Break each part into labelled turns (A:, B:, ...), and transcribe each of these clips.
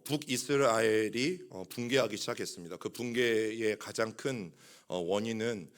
A: 북이스라엘이 붕괴하기 시작했습니다. 그 붕괴의 가장 큰 원인은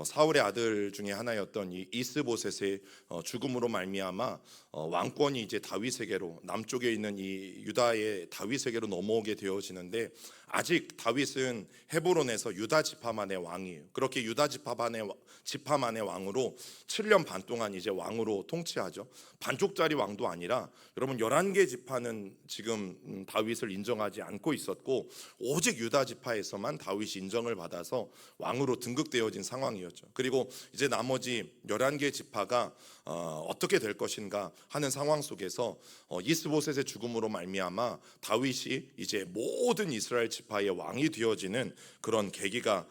A: 사울의 아들 중에 하나였던 이 이스보셋의 죽음으로 말미암아 왕권이 이제 다윗에게로, 남쪽에 있는 이 유다의 다윗에게로 넘어오게 되어지는데, 아직 다윗은 헤브론에서 유다 지파만의 왕이에요. 그렇게 유다 지파만의 왕으로 7년 반 동안 이제 왕으로 통치하죠. 반쪽짜리 왕도 아니라 여러분 11개 지파는 지금 다윗을 인정하지 않고 있었고, 오직 유다 지파에서만 다윗이 인정을 받아서 왕으로 등극되어진 상황이었죠. 그리고 이제 나머지 11개 지파가 어떻게 될 것인가 하는 상황 속에서 이스보셋의 죽음으로 말미암아 다윗이 이제 모든 이스라엘 지파의 왕이 되어지는 그런 계기가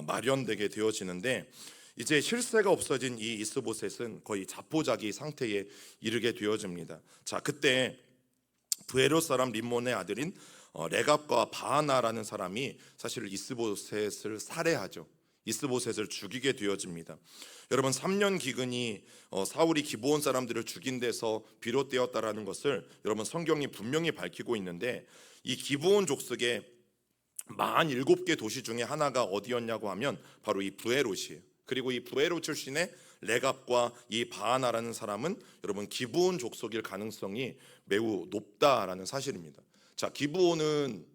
A: 마련되게 되어지는데, 이제 쉴새가 없어진 이 이스보셋은 거의 자포자기 상태에 이르게 되어집니다. 자, 그때 브에롯 사람 림몬의 아들인 레갑과 바하나라는 사람이 사실 이스보셋을 살해하죠. 이스보셋을 죽이게 되어집니다. 여러분, 3년 기근이 사울이 기브온 사람들을 죽인 데서 비롯되었다라는 것을 여러분 성경이 분명히 밝히고 있는데, 이 기브온 족속의 47개 도시 중에 하나가 어디였냐고 하면 바로 이 브에롯이에요. 그리고 이 브에롯 출신의 레갑과 이 바하나라는 사람은 여러분 기브온 족속일 가능성이 매우 높다라는 사실입니다. 자, 기브온은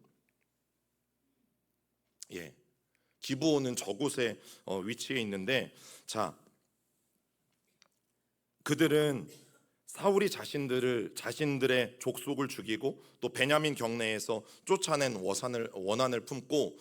A: 저곳에 위치해 있는데, 자, 그들은 사울이 자신들의 족속을 죽이고 또 베냐민 경내에서 쫓아낸 원한을 품고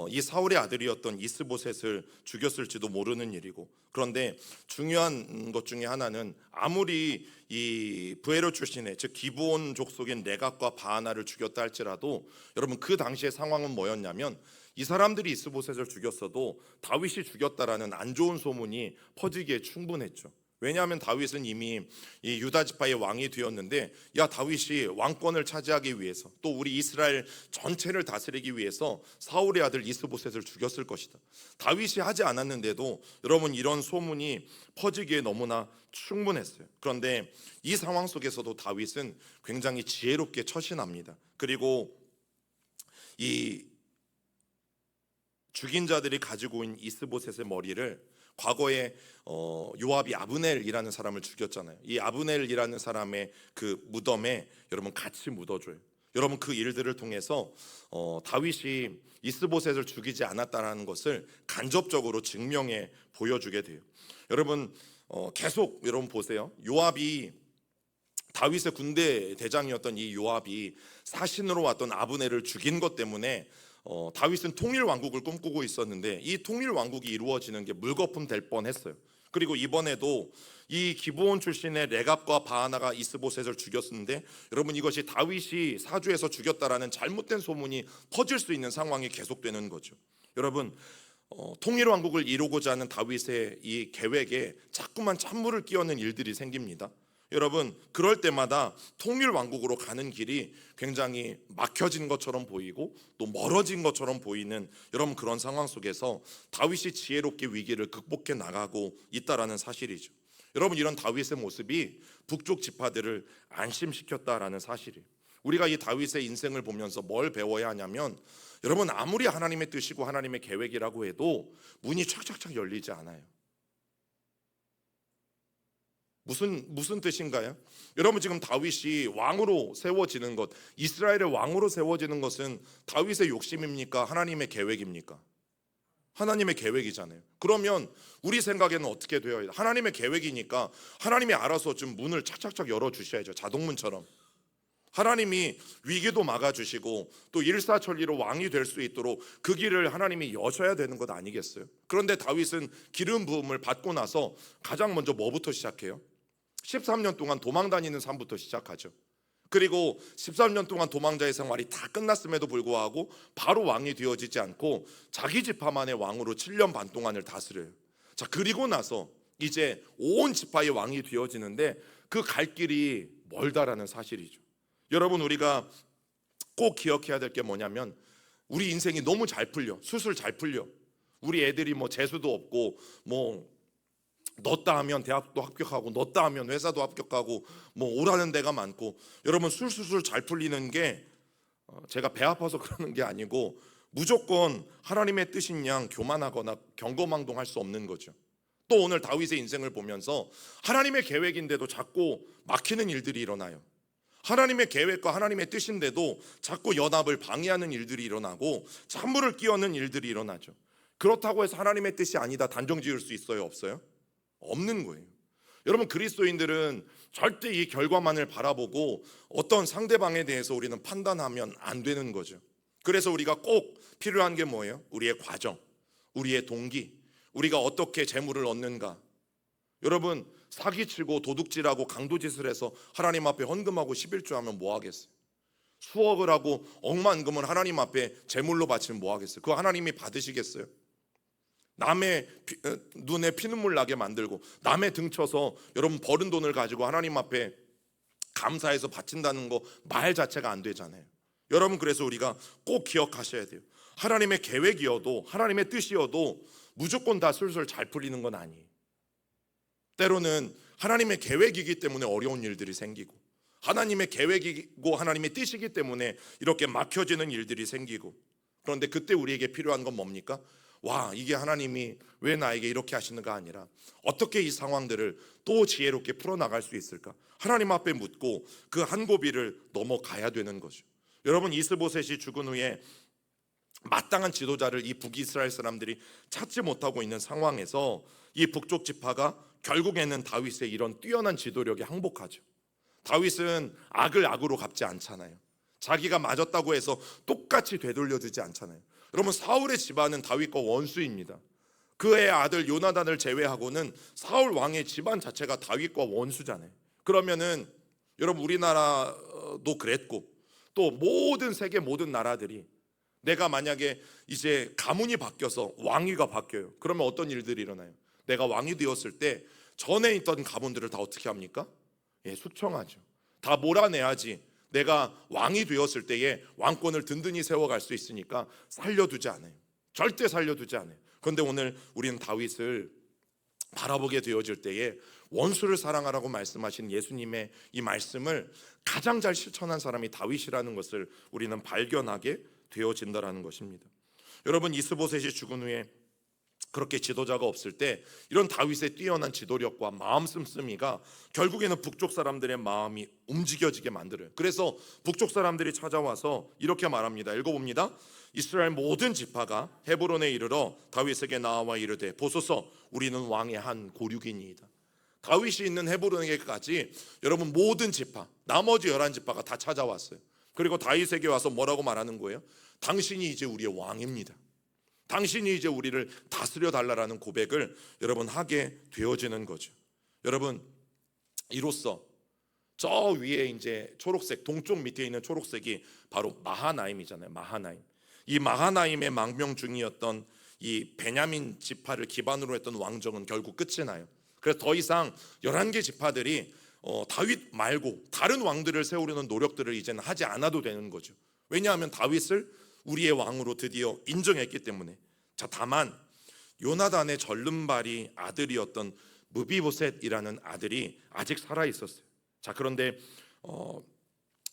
A: 이 사울의 아들이었던 이스보셋을 죽였을지도 모르는 일이고, 그런데 중요한 것 중에 하나는 아무리 이 브에롯 출신의, 즉 기브온 족속인 레갑과 바하나를 죽였다 할지라도 여러분 그 당시의 상황은 뭐였냐면, 이 사람들이 이스보셋을 죽였어도 다윗이 죽였다라는 안 좋은 소문이 퍼지기에 충분했죠. 왜냐하면 다윗은 이미 이 유다 지파의 왕이 되었는데, 야, 다윗이 왕권을 차지하기 위해서, 또 우리 이스라엘 전체를 다스리기 위해서 사울의 아들 이스보셋을 죽였을 것이다. 다윗이 하지 않았는데도 여러분 이런 소문이 퍼지기에 너무나 충분했어요. 그런데 이 상황 속에서도 다윗은 굉장히 지혜롭게 처신합니다. 그리고 이 죽인 자들이 가지고 있는 이스보셋의 머리를, 과거에 요압이 아브넬이라는 사람을 죽였잖아요. 이 아브넬이라는 사람의 그 무덤에 여러분 같이 묻어줘요. 여러분 그 일들을 통해서 다윗이 이스보셋을 죽이지 않았다는 것을 간접적으로 증명해 보여주게 돼요. 여러분 계속 여러분 보세요. 요압이, 다윗의 군대 대장이었던 이 요압이 사신으로 왔던 아브넬을 죽인 것 때문에 다윗은 통일 왕국을 꿈꾸고 있었는데, 이 통일 왕국이 이루어지는 게 물거품 될 뻔했어요. 그리고 이번에도 이 기브온 출신의 레갑과 바하나가 이스보셋을 죽였는데, 여러분 이것이 다윗이 사주에서 죽였다라는 잘못된 소문이 퍼질 수 있는 상황이 계속되는 거죠. 여러분 통일 왕국을 이루고자 하는 다윗의 이 계획에 자꾸만 찬물을 끼얹는 일들이 생깁니다. 여러분 그럴 때마다 통일 왕국으로 가는 길이 굉장히 막혀진 것처럼 보이고 또 멀어진 것처럼 보이는 여러분 그런 상황 속에서 다윗이 지혜롭게 위기를 극복해 나가고 있다라는 사실이죠. 여러분 이런 다윗의 모습이 북쪽 지파들을 안심시켰다라는 사실이에요. 우리가 이 다윗의 인생을 보면서 뭘 배워야 하냐면, 여러분 아무리 하나님의 뜻이고 하나님의 계획이라고 해도 문이 촥촥촥 열리지 않아요. 무슨 뜻인가요? 여러분 지금 다윗이 왕으로 세워지는 것, 이스라엘의 왕으로 세워지는 것은 다윗의 욕심입니까? 하나님의 계획입니까? 하나님의 계획이잖아요. 그러면 우리 생각에는 어떻게 되어야 해요? 하나님의 계획이니까 하나님이 알아서 좀 문을 착착착 열어주셔야죠. 자동문처럼. 하나님이 위기도 막아주시고 또 일사천리로 왕이 될 수 있도록 그 길을 하나님이 여셔야 되는 것 아니겠어요? 그런데 다윗은 기름 부음을 받고 나서 가장 먼저 뭐부터 시작해요? 13년 동안 도망 다니는 삶부터 시작하죠. 그리고 13년 동안 도망자의 생활이 다 끝났음에도 불구하고 바로 왕이 되어지지 않고 자기 지파만의 왕으로 7년 반 동안을 다스려요. 자, 그리고 나서 이제 온 지파의 왕이 되어지는데 그 갈 길이 멀다라는 사실이죠. 여러분 우리가 꼭 기억해야 될 게 뭐냐면, 우리 인생이 너무 잘 풀려, 술술 잘 풀려. 우리 애들이 뭐 재수도 없고 뭐 넣었다 하면 대학도 합격하고 넣었다 하면 회사도 합격하고 뭐 오라는 데가 많고, 여러분 술술술 잘 풀리는 게 제가 배 아파서 그러는 게 아니고 무조건 하나님의 뜻인 양 교만하거나 경거망동할 수 없는 거죠. 또 오늘 다윗의 인생을 보면서 하나님의 계획인데도 자꾸 막히는 일들이 일어나요. 하나님의 계획과 하나님의 뜻인데도 자꾸 연합을 방해하는 일들이 일어나고 찬물을 끼얹는 일들이 일어나죠. 그렇다고 해서 하나님의 뜻이 아니다 단정 지을 수 있어요? 없어요? 없는 거예요. 여러분, 그리스도인들은 절대 이 결과만을 바라보고 어떤 상대방에 대해서 우리는 판단하면 안 되는 거죠. 그래서 우리가 꼭 필요한 게 뭐예요? 우리의 과정, 우리의 동기, 우리가 어떻게 재물을 얻는가. 여러분, 사기치고 도둑질하고 강도짓을 해서 하나님 앞에 헌금하고 11조하면 뭐 하겠어요? 수억을 하고 억만금을 하나님 앞에 재물로 바치면 뭐 하겠어요? 그거 하나님이 받으시겠어요? 남의 눈에 피눈물 나게 만들고 남의 등쳐서 여러분 버는 돈을 가지고 하나님 앞에 감사해서 바친다는 거 말 자체가 안 되잖아요. 여러분, 그래서 우리가 꼭 기억하셔야 돼요. 하나님의 계획이어도 하나님의 뜻이어도 무조건 다 술술 잘 풀리는 건 아니에요. 때로는 하나님의 계획이기 때문에 어려운 일들이 생기고, 하나님의 계획이고 하나님의 뜻이기 때문에 이렇게 막혀지는 일들이 생기고, 그런데 그때 우리에게 필요한 건 뭡니까? 와, 이게 하나님이 왜 나에게 이렇게 하시는가 아니라 어떻게 이 상황들을 또 지혜롭게 풀어나갈 수 있을까? 하나님 앞에 묻고 그 한 고비를 넘어가야 되는 거죠. 여러분, 이스보셋이 죽은 후에 마땅한 지도자를 이 북이스라엘 사람들이 찾지 못하고 있는 상황에서 이 북쪽 지파가 결국에는 다윗의 이런 뛰어난 지도력에 항복하죠. 다윗은 악을 악으로 갚지 않잖아요. 자기가 맞았다고 해서 똑같이 되돌려주지 않잖아요. 여러분, 사울의 집안은 다윗과 원수입니다. 그의 아들 요나단을 제외하고는 사울 왕의 집안 자체가 다윗과 원수잖아요. 그러면은 여러분, 우리나라도 그랬고 또 모든 세계 모든 나라들이, 내가 만약에 이제 가문이 바뀌어서 왕위가 바뀌어요. 그러면 어떤 일들이 일어나요? 내가 왕이 되었을 때 전에 있던 가문들을 다 어떻게 합니까? 숙청하죠. 다 몰아내야지 내가 왕이 되었을 때에 왕권을 든든히 세워갈 수 있으니까 살려두지 않아요. 절대 살려두지 않아요. 그런데 오늘 우리는 다윗을 바라보게 되어질 때에 원수를 사랑하라고 말씀하신 예수님의 이 말씀을 가장 잘 실천한 사람이 다윗이라는 것을 우리는 발견하게 되어진다라는 것입니다. 여러분, 이스보셋이 죽은 후에 그렇게 지도자가 없을 때 이런 다윗의 뛰어난 지도력과 마음 씀씀이가 결국에는 북쪽 사람들의 마음이 움직여지게 만들어요. 그래서 북쪽 사람들이 찾아와서 이렇게 말합니다. 읽어봅니다. 이스라엘 모든 지파가 헤브론에 이르러 다윗에게 나와 이르되 보소서, 우리는 왕의 한 고륙이니이다. 다윗이 있는 헤브론에게까지 여러분 모든 지파, 나머지 11지파가 다 찾아왔어요. 그리고 다윗에게 와서 뭐라고 말하는 거예요? 당신이 이제 우리의 왕입니다. 당신이 이제 우리를 다스려 달라라는 고백을 여러분 하게 되어지는 거죠. 여러분, 이로써 저 위에 이제 초록색, 동쪽 밑에 있는 초록색이 바로 마하나임이잖아요. 마하나임. 이 마하나임의 망명 중이었던 이 베냐민 지파를 기반으로 했던 왕정은 결국 끝이 나요. 그래서 더 이상 11개 지파들이 다윗 말고 다른 왕들을 세우려는 노력들을 이제는 하지 않아도 되는 거죠. 왜냐하면 다윗을 우리의 왕으로 드디어 인정했기 때문에. 자, 다만 요나단의 절름발이 아들이었던 무비보셋이라는 아들이 아직 살아 있었어요. 자, 그런데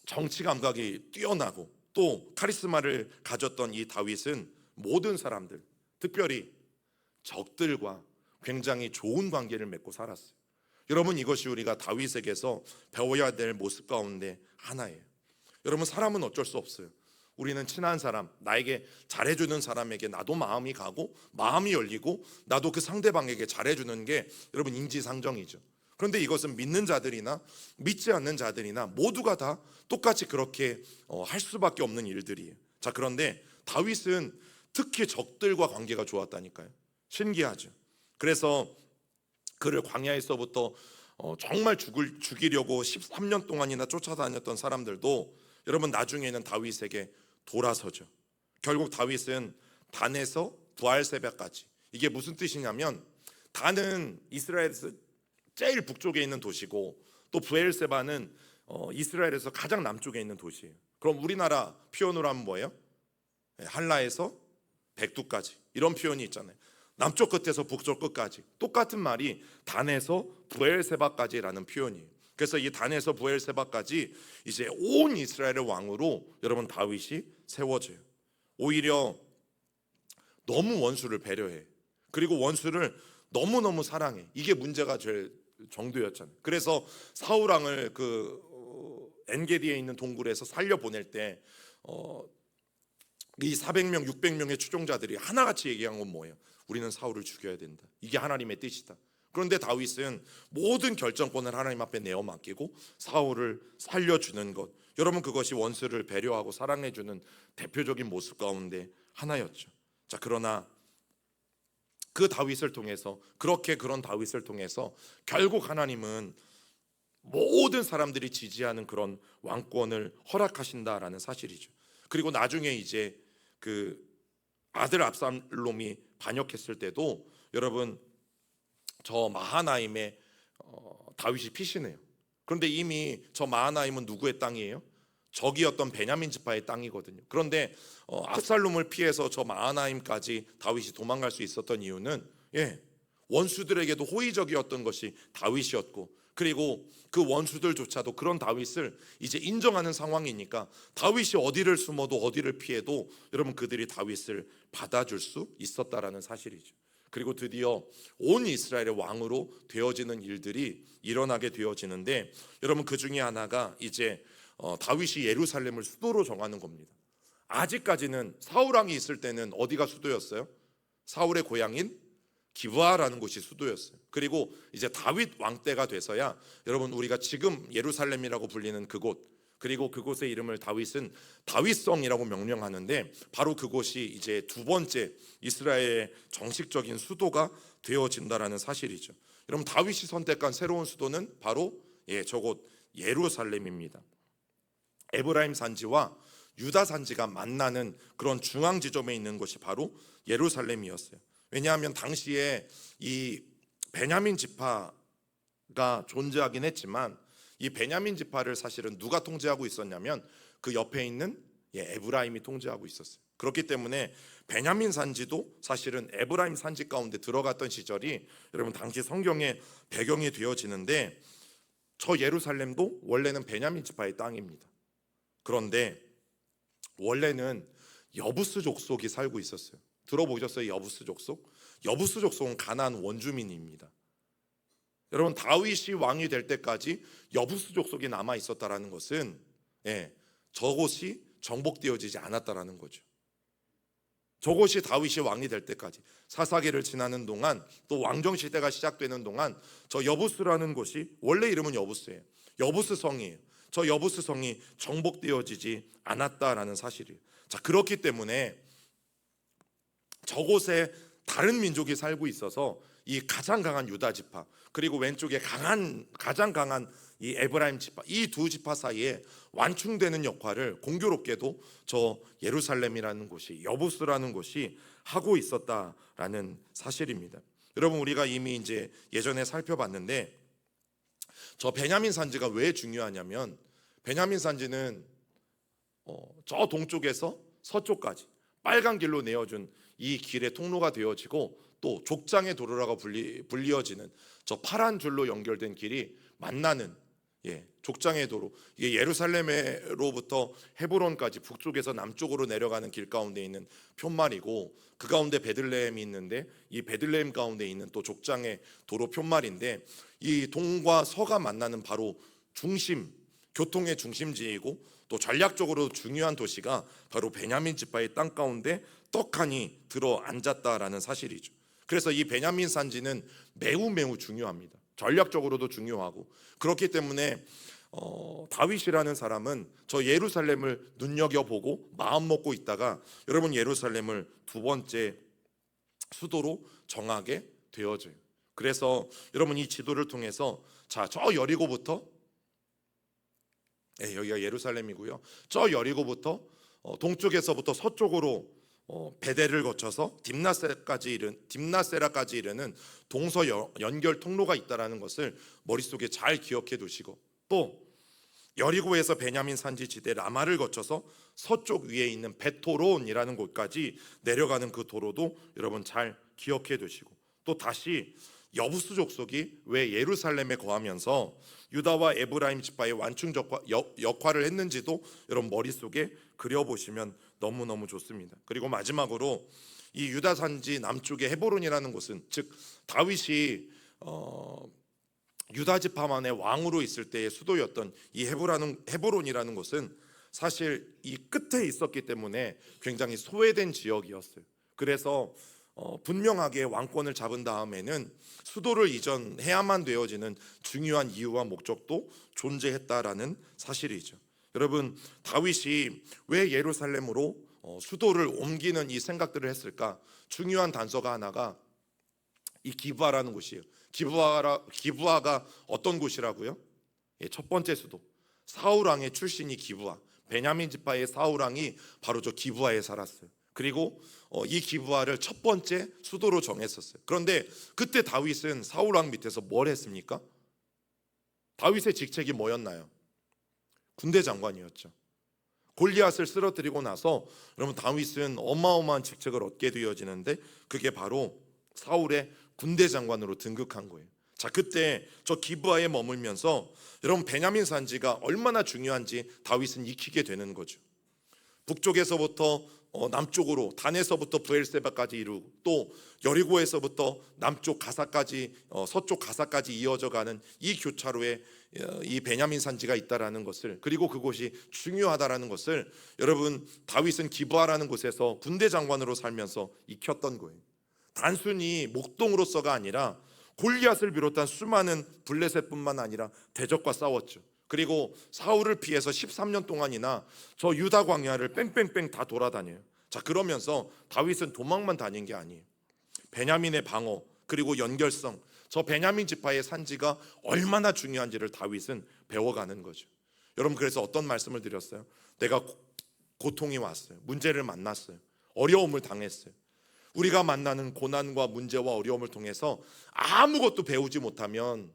A: 정치 감각이 뛰어나고 또 카리스마를 가졌던 이 다윗은 모든 사람들, 특별히 적들과 굉장히 좋은 관계를 맺고 살았어요. 여러분, 이것이 우리가 다윗에게서 배워야 될 모습 가운데 하나예요. 여러분, 사람은 어쩔 수 없어요. 우리는 친한 사람, 나에게 잘해주는 사람에게 나도 마음이 가고 마음이 열리고 나도 그 상대방에게 잘해주는 게 여러분 인지상정이죠. 그런데 이것은 믿는 자들이나 믿지 않는 자들이나 모두가 다 똑같이 그렇게 할 수밖에 없는 일들이에요. 자, 그런데 다윗은 특히 적들과 관계가 좋았다니까요. 신기하죠. 그래서 그를 광야에서부터 정말 죽이려고 13년 동안이나 쫓아다녔던 사람들도 여러분 나중에는 다윗에게 돌아서죠. 결국 다윗은 단에서 부알세바까지, 이게 무슨 뜻이냐면 단은 이스라엘에서 제일 북쪽에 있는 도시고 또 부엘세바는 이스라엘에서 가장 남쪽에 있는 도시예요. 그럼 우리나라 표현으로 하면 뭐예요? 한라에서 백두까지, 이런 표현이 있잖아요. 남쪽 끝에서 북쪽 끝까지 똑같은 말이 단에서 브엘세바까지라는 표현이에요. 그래서 이 단에서 브엘세바까지 이제 온 이스라엘의 왕으로 여러분 다윗이 세워져요. 오히려 너무 원수를 배려해. 그리고 원수를 너무너무 사랑해. 이게 문제가 될 정도였잖아요. 그래서 사울 왕을 엔게디에 있는 동굴에서 살려 보낼 때 이 400명, 600명의 추종자들이 하나같이 얘기한 건 뭐예요? 우리는 사울을 죽여야 된다. 이게 하나님의 뜻이다. 그런데 다윗은 모든 결정권을 하나님 앞에 내어 맡기고 사울을 살려주는 것, 여러분 그것이 원수를 배려하고 사랑해주는 대표적인 모습 가운데 하나였죠. 자, 그러나 그 다윗을 통해서, 그런 다윗을 통해서 결국 하나님은 모든 사람들이 지지하는 그런 왕권을 허락하신다라는 사실이죠. 그리고 나중에 이제 그 아들 압살롬이 반역했을 때도 여러분 저 마하나임에 다윗이 피신해요. 그런데 이미 저 마하나임은 누구의 땅이에요? 적이었던 베냐민 지파의 땅이거든요. 그런데 압살롬을 피해서 저 마하나임까지 다윗이 도망갈 수 있었던 이유는 원수들에게도 호의적이었던 것이 다윗이었고, 그리고 그 원수들조차도 그런 다윗을 이제 인정하는 상황이니까 다윗이 어디를 숨어도 어디를 피해도 여러분 그들이 다윗을 받아줄 수 있었다라는 사실이죠. 그리고 드디어 온 이스라엘의 왕으로 되어지는 일들이 일어나게 되어지는데, 여러분 그 중에 하나가 이제 다윗이 예루살렘을 수도로 정하는 겁니다. 아직까지는 사울 왕이 있을 때는 어디가 수도였어요? 사울의 고향인 기브아라는 곳이 수도였어요. 그리고 이제 다윗 왕 때가 돼서야 여러분 우리가 지금 예루살렘이라고 불리는 그곳, 그리고 그곳의 이름을 다윗은 다윗성이라고 명명하는데, 바로 그곳이 이제 두 번째 이스라엘의 정식적인 수도가 되어진다라는 사실이죠. 여러분 다윗이 선택한 새로운 수도는 바로 저곳 예루살렘입니다. 에브라임 산지와 유다 산지가 만나는 그런 중앙 지점에 있는 곳이 바로 예루살렘이었어요. 왜냐하면 당시에 이 베냐민 지파가 존재하긴 했지만 이 베냐민 지파를 사실은 누가 통제하고 있었냐면 그 옆에 있는 에브라임이 통제하고 있었어요. 그렇기 때문에 베냐민 산지도 사실은 에브라임 산지 가운데 들어갔던 시절이 여러분 당시 성경의 배경이 되어지는데, 저 예루살렘도 원래는 베냐민 지파의 땅입니다. 그런데 원래는 여부스 족속이 살고 있었어요. 들어보셨어요? 여부스 족속? 여부스 족속은 가나안 원주민입니다. 여러분 다윗이 왕이 될 때까지 여부스 족속이 남아 있었다라는 것은 저곳이 정복되어지지 않았다라는 거죠. 저곳이 다윗이 왕이 될 때까지, 사사기를 지나는 동안, 또 왕정 시대가 시작되는 동안 저 여부스라는 곳이, 원래 이름은 여부스예요. 여부스 성이에요. 저 여부스 성이 정복되어지지 않았다라는 사실이에요. 자, 그렇기 때문에 저곳에 다른 민족이 살고 있어서 이 가장 강한 유다 지파, 그리고 왼쪽에 가장 강한 이 에브라임 지파, 이 두 지파 사이에 완충되는 역할을 공교롭게도 저 예루살렘이라는 곳이, 여부스라는 곳이 하고 있었다라는 사실입니다. 여러분 우리가 이미 이제 예전에 살펴봤는데, 저 베냐민 산지가 왜 중요하냐면, 베냐민 산지는 저 동쪽에서 서쪽까지 빨간 길로 내어준 이 길의 통로가 되어지고, 또 족장의 도로라고 불리어지는 저 파란 줄로 연결된 길이 만나는 족장의 도로, 이게 예루살렘으로부터 헤브론까지 북쪽에서 남쪽으로 내려가는 길 가운데 있는 푯말이고, 그 가운데 베들레헴이 있는데 이 베들레헴 가운데 있는 또 족장의 도로 푯말인데, 이 동과 서가 만나는 바로 중심, 교통의 중심지이고 또 전략적으로 중요한 도시가 바로 베냐민 지파의 땅 가운데 떡하니 들어 앉았다라는 사실이죠. 그래서 이 베냐민 산지는 매우 중요합니다. 전략적으로도 중요하고, 그렇기 때문에 다윗이라는 사람은 저 예루살렘을 눈여겨보고 마음 먹고 있다가 여러분 예루살렘을 두 번째 수도로 정하게 되어져요. 그래서 여러분 이 지도를 통해서 저 여리고부터, 여기가 예루살렘이고요, 저 여리고부터 동쪽에서부터 서쪽으로 베델을 거쳐서 딥나세라까지 이르는 동서 연결 통로가 있다라는 것을 머릿속에 잘 기억해 두시고, 또 여리고에서 베냐민 산지 지대 라마를 거쳐서 서쪽 위에 있는 베토론이라는 곳까지 내려가는 그 도로도 여러분 잘 기억해 두시고, 또 다시 여부수 족속이 왜 예루살렘에 거하면서 유다와 에브라임 지파의 완충 역할을 했는지도 여러분 머릿속에 그려보시면 너무너무 좋습니다. 그리고 마지막으로 이 유다 산지 남쪽의 헤브론이라는 곳은, 즉 다윗이 유다 지파만의 왕으로 있을 때의 수도였던 이 헤브론이라는 곳은 사실 이 끝에 있었기 때문에 굉장히 소외된 지역이었어요. 그래서 분명하게 왕권을 잡은 다음에는 수도를 이전해야만 되어지는 중요한 이유와 목적도 존재했다라는 사실이죠. 여러분, 다윗이 왜 예루살렘으로 수도를 옮기는 이 생각들을 했을까? 중요한 단서가 하나가 이 기브아라는 곳이에요. 기브아가 어떤 곳이라고요? 첫 번째 수도, 사울 왕의 출신이 기브아, 베냐민 지파의 사울 왕이 바로 저 기브아에 살았어요. 그리고 이 기브아를 첫 번째 수도로 정했었어요. 그런데 그때 다윗은 사울 왕 밑에서 뭘 했습니까? 다윗의 직책이 뭐였나요? 군대 장관이었죠. 골리앗을 쓰러뜨리고 나서 여러분 다윗은 어마어마한 직책을 얻게 되어지는데, 그게 바로 사울의 군대 장관으로 등극한 거예요. 자, 그때 저 기브아에 머물면서 여러분 베냐민 산지가 얼마나 중요한지 다윗은 익히게 되는 거죠. 북쪽에서부터 남쪽으로 단에서부터 브엘세바까지 이루고, 또 여리고에서부터 남쪽 가사까지 서쪽 가사까지 이어져 가는 이 교차로에 이 베냐민 산지가 있다라는 것을, 그리고 그곳이 중요하다라는 것을 여러분 다윗은 기브아라는 곳에서 군대 장관으로 살면서 익혔던 거예요. 단순히 목동으로서가 아니라 골리앗을 비롯한 수많은 블레셋뿐만 아니라 대적과 싸웠죠. 그리고 사울을 피해서 13년 동안이나 저 유다 광야를 뺑뺑뺑 다 돌아다녀요. 자, 그러면서 다윗은 도망만 다닌 게 아니에요. 베냐민의 방어, 그리고 연결성, 저 베냐민 지파의 산지가 얼마나 중요한지를 다윗은 배워가는 거죠. 여러분, 그래서 어떤 말씀을 드렸어요? 내가 고통이 왔어요. 문제를 만났어요. 어려움을 당했어요. 우리가 만나는 고난과 문제와 어려움을 통해서 아무것도 배우지 못하면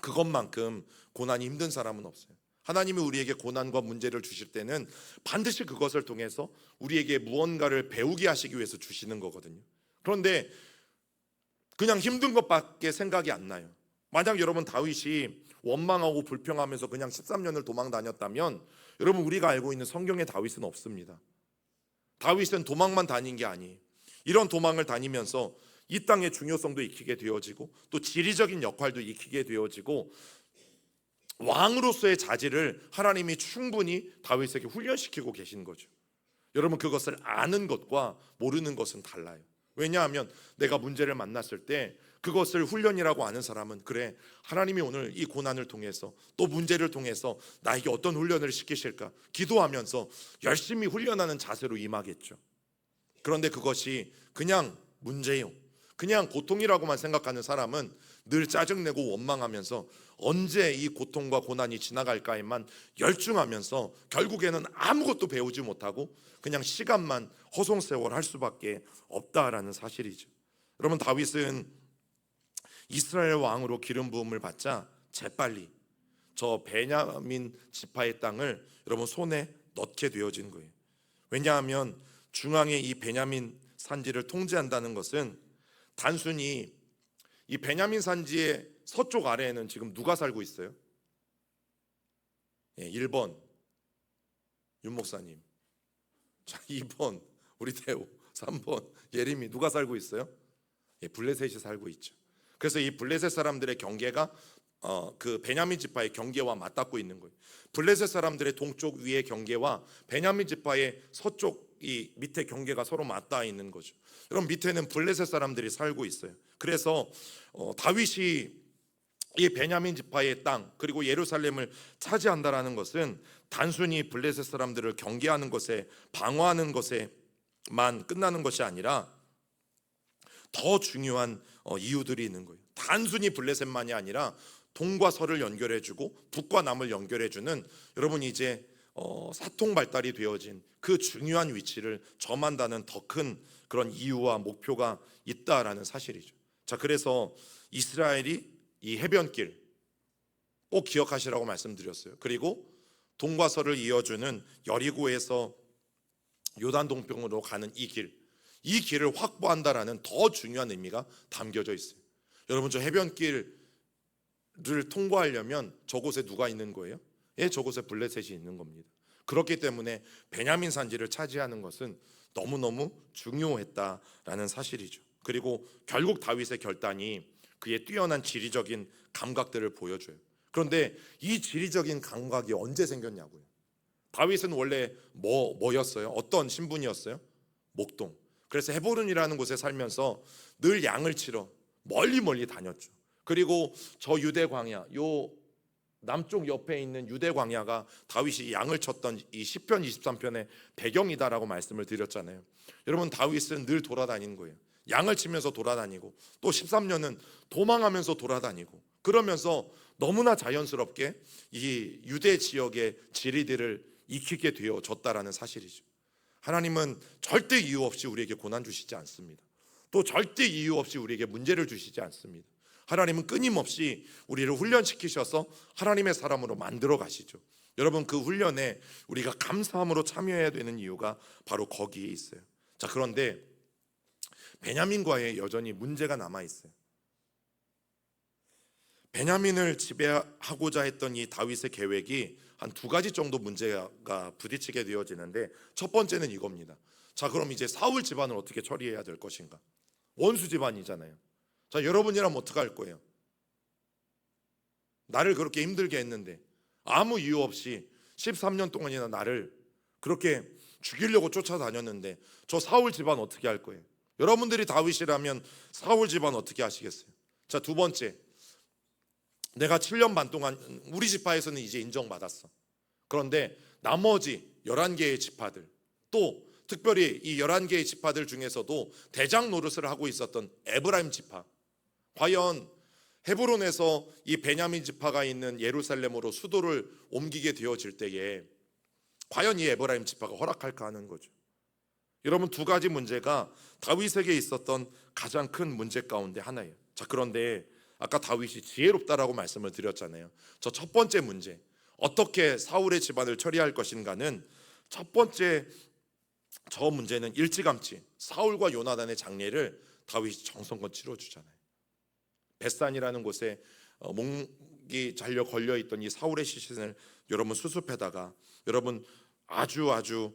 A: 그것만큼 고난이 힘든 사람은 없어요. 하나님이 우리에게 고난과 문제를 주실 때는 반드시 그것을 통해서 우리에게 무언가를 배우게 하시기 위해서 주시는 거거든요. 그런데 그냥 힘든 것밖에 생각이 안 나요. 만약 여러분 다윗이 원망하고 불평하면서 그냥 13년을 도망 다녔다면, 여러분 우리가 알고 있는 성경의 다윗은 없습니다. 다윗은 도망만 다닌 게 아니에요. 이런 도망을 다니면서 이 땅의 중요성도 익히게 되어지고, 또 지리적인 역할도 익히게 되어지고, 왕으로서의 자질을 하나님이 충분히 다윗에게 훈련시키고 계신 거죠. 여러분, 그것을 아는 것과 모르는 것은 달라요. 왜냐하면 내가 문제를 만났을 때 그것을 훈련이라고 아는 사람은, 그래, 하나님이 오늘 이 고난을 통해서 또 문제를 통해서 나에게 어떤 훈련을 시키실까 기도하면서 열심히 훈련하는 자세로 임하겠죠. 그런데 그것이 그냥 문제요, 그냥 고통이라고만 생각하는 사람은 늘 짜증내고 원망하면서 언제 이 고통과 고난이 지나갈까에만 열중하면서 결국에는 아무것도 배우지 못하고 그냥 시간만 허송세월 할 수밖에 없다라는 사실이죠. 여러분, 다윗은 이스라엘 왕으로 기름 부음을 받자 재빨리 저 베냐민 지파의 땅을 여러분 손에 넣게 되어진 거예요. 왜냐하면 중앙의 이 베냐민 산지를 통제한다는 것은 단순히 이 베냐민 산지의 서쪽 아래에는 지금 누가 살고 있어요? 1번 윤 목사님, 자 2번 우리 대우, 3번 예림이, 누가 살고 있어요? 블레셋이 살고 있죠. 그래서 이 블레셋 사람들의 경계가 그 베냐민 지파의 경계와 맞닿고 있는 거예요. 블레셋 사람들의 동쪽 위의 경계와 베냐민 지파의 서쪽 이 밑에 경계가 서로 맞닿아 있는 거죠. 여러분, 밑에는 블레셋 사람들이 살고 있어요. 그래서 다윗이 이 베냐민 지파의 땅, 그리고 예루살렘을 차지한다라는 것은 단순히 블레셋 사람들을 경계하는 것에, 방어하는 것에만 끝나는 것이 아니라 더 중요한 이유들이 있는 거예요. 단순히 블레셋만이 아니라 동과 서를 연결해주고 북과 남을 연결해주는, 여러분 이제 사통 발달이 되어진 그 중요한 위치를 점한다는 더 큰 그런 이유와 목표가 있다라는 사실이죠. 자, 그래서 이스라엘이 이 해변길 꼭 기억하시라고 말씀드렸어요. 그리고 동과 서를 이어주는 여리고에서 요단 동편으로 가는 이 길, 이 길을 확보한다라는 더 중요한 의미가 담겨져 있어요. 여러분, 저 해변길을 통과하려면 저곳에 누가 있는 거예요? 예, 저곳에 블레셋이 있는 겁니다. 그렇기 때문에 베냐민 산지를 차지하는 것은 너무너무 중요했다라는 사실이죠. 그리고 결국 다윗의 결단이 그의 뛰어난 지리적인 감각들을 보여줘요. 그런데 이 지리적인 감각이 언제 생겼냐고요. 다윗은 원래 뭐였어요? 어떤 신분이었어요? 목동. 그래서 헤브론이라는 곳에 살면서 늘 양을 치러 멀리 다녔죠. 그리고 저 유대 광야, 요 남쪽 옆에 있는 유대 광야가 다윗이 양을 쳤던 이 시편 23편의 배경이다라고 말씀을 드렸잖아요. 여러분, 다윗은 늘 돌아다니는 거예요. 양을 치면서 돌아다니고 또 13년은 도망하면서 돌아다니고, 그러면서 너무나 자연스럽게 이 유대 지역의 지리들을 익히게 되어졌다라는 사실이죠. 하나님은 절대 이유 없이 우리에게 고난 주시지 않습니다. 또 절대 이유 없이 우리에게 문제를 주시지 않습니다. 하나님은 끊임없이 우리를 훈련시키셔서 하나님의 사람으로 만들어 가시죠. 여러분, 그 훈련에 우리가 감사함으로 참여해야 되는 이유가 바로 거기에 있어요. 자, 그런데 베냐민과의 여전히 문제가 남아 있어요. 베냐민을 지배하고자 했던 이 다윗의 계획이 한 두 가지 정도 문제가 부딪히게 되어지는데, 첫 번째는 이겁니다. 자, 그럼 이제 사울 집안을 어떻게 처리해야 될 것인가? 원수 집안이잖아요. 자, 여러분이라면 어떻게 할 거예요? 나를 그렇게 힘들게 했는데 아무 이유 없이 13년 동안이나 나를 그렇게 죽이려고 쫓아다녔는데 저 사울 집안 어떻게 할 거예요? 여러분들이 다윗이라면 사울 집안 어떻게 하시겠어요? 자, 두 번째, 내가 7년 반 동안 우리 지파에서는 이제 인정받았어. 그런데 나머지 11개의 지파들, 또 특별히 이 11개의 지파들 중에서도 대장 노릇을 하고 있었던 에브라임 지파, 과연 헤브론에서 이 베냐민 지파가 있는 예루살렘으로 수도를 옮기게 되어질 때에 과연 이 에브라임 지파가 허락할까 하는 거죠. 여러분, 두 가지 문제가 다윗에게 있었던 가장 큰 문제 가운데 하나예요. 자, 그런데 아까 다윗이 지혜롭다라고 말씀을 드렸잖아요. 저 첫 번째 문제, 어떻게 사울의 집안을 처리할 것인가는, 첫 번째 저 문제는 일찌감치 사울과 요나단의 장례를 다윗이 정성껏 치러주잖아요. 벳산이라는 곳에 목이 잘려 걸려있던 이 사울의 시신을 여러분 수습해다가 여러분 아주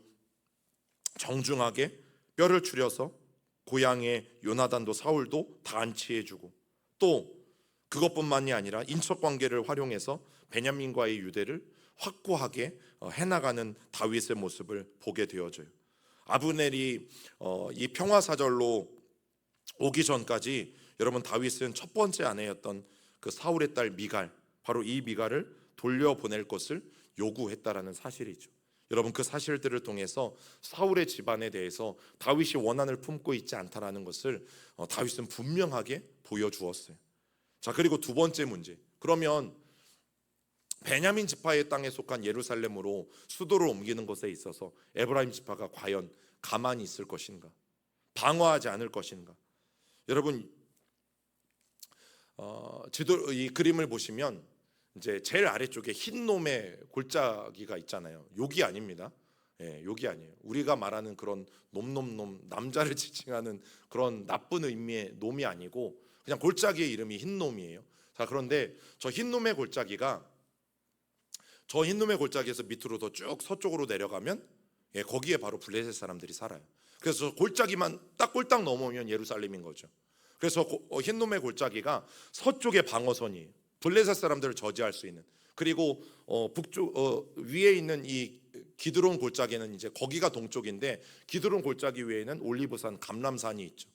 A: 정중하게 뼈를 추려서 고향의 요나단도 사울도 다 안치해주고, 또 그것뿐만이 아니라 인척관계를 활용해서 베냐민과의 유대를 확고하게 해나가는 다윗의 모습을 보게 되어져요. 아브넬이 이 평화사절로 오기 전까지 여러분, 다윗은 첫 번째 아내였던 그 사울의 딸 미갈, 바로 이 미갈을 돌려보낼 것을 요구했다라는 사실이죠. 여러분, 그 사실들을 통해서 사울의 집안에 대해서 다윗이 원한을 품고 있지 않다라는 것을 다윗은 분명하게 보여주었어요. 자, 그리고 두 번째 문제, 그러면 베냐민 지파의 땅에 속한 예루살렘으로 수도를 옮기는 것에 있어서 에브라임 지파가 과연 가만히 있을 것인가, 방어하지 않을 것인가? 여러분, 이 그림을 보시면 이제 제일 아래쪽에 흰 놈의 골짜기가 있잖아요. 욕이 아닙니다. 예, 욕이 아니에요. 우리가 말하는 그런 놈 남자를 지칭하는 그런 나쁜 의미의 놈이 아니고 그냥 골짜기의 이름이 흰 놈이에요. 자, 그런데 저 흰 놈의 골짜기가, 저 흰 놈의 골짜기에서 밑으로 더 쭉 서쪽으로 내려가면 예, 거기에 바로 블레셋 사람들이 살아요. 그래서 골짜기만 딱 꼴딱 넘어오면 예루살렘인 거죠. 그래서 흰놈의 골짜기가 서쪽의 방어선이에요. 블레셋 사람들을 저지할 수 있는. 그리고 북쪽 위에 있는 이 기드론 골짜기는 이제 거기가 동쪽인데, 기드론 골짜기 위에는 올리브산, 감람산이 있죠.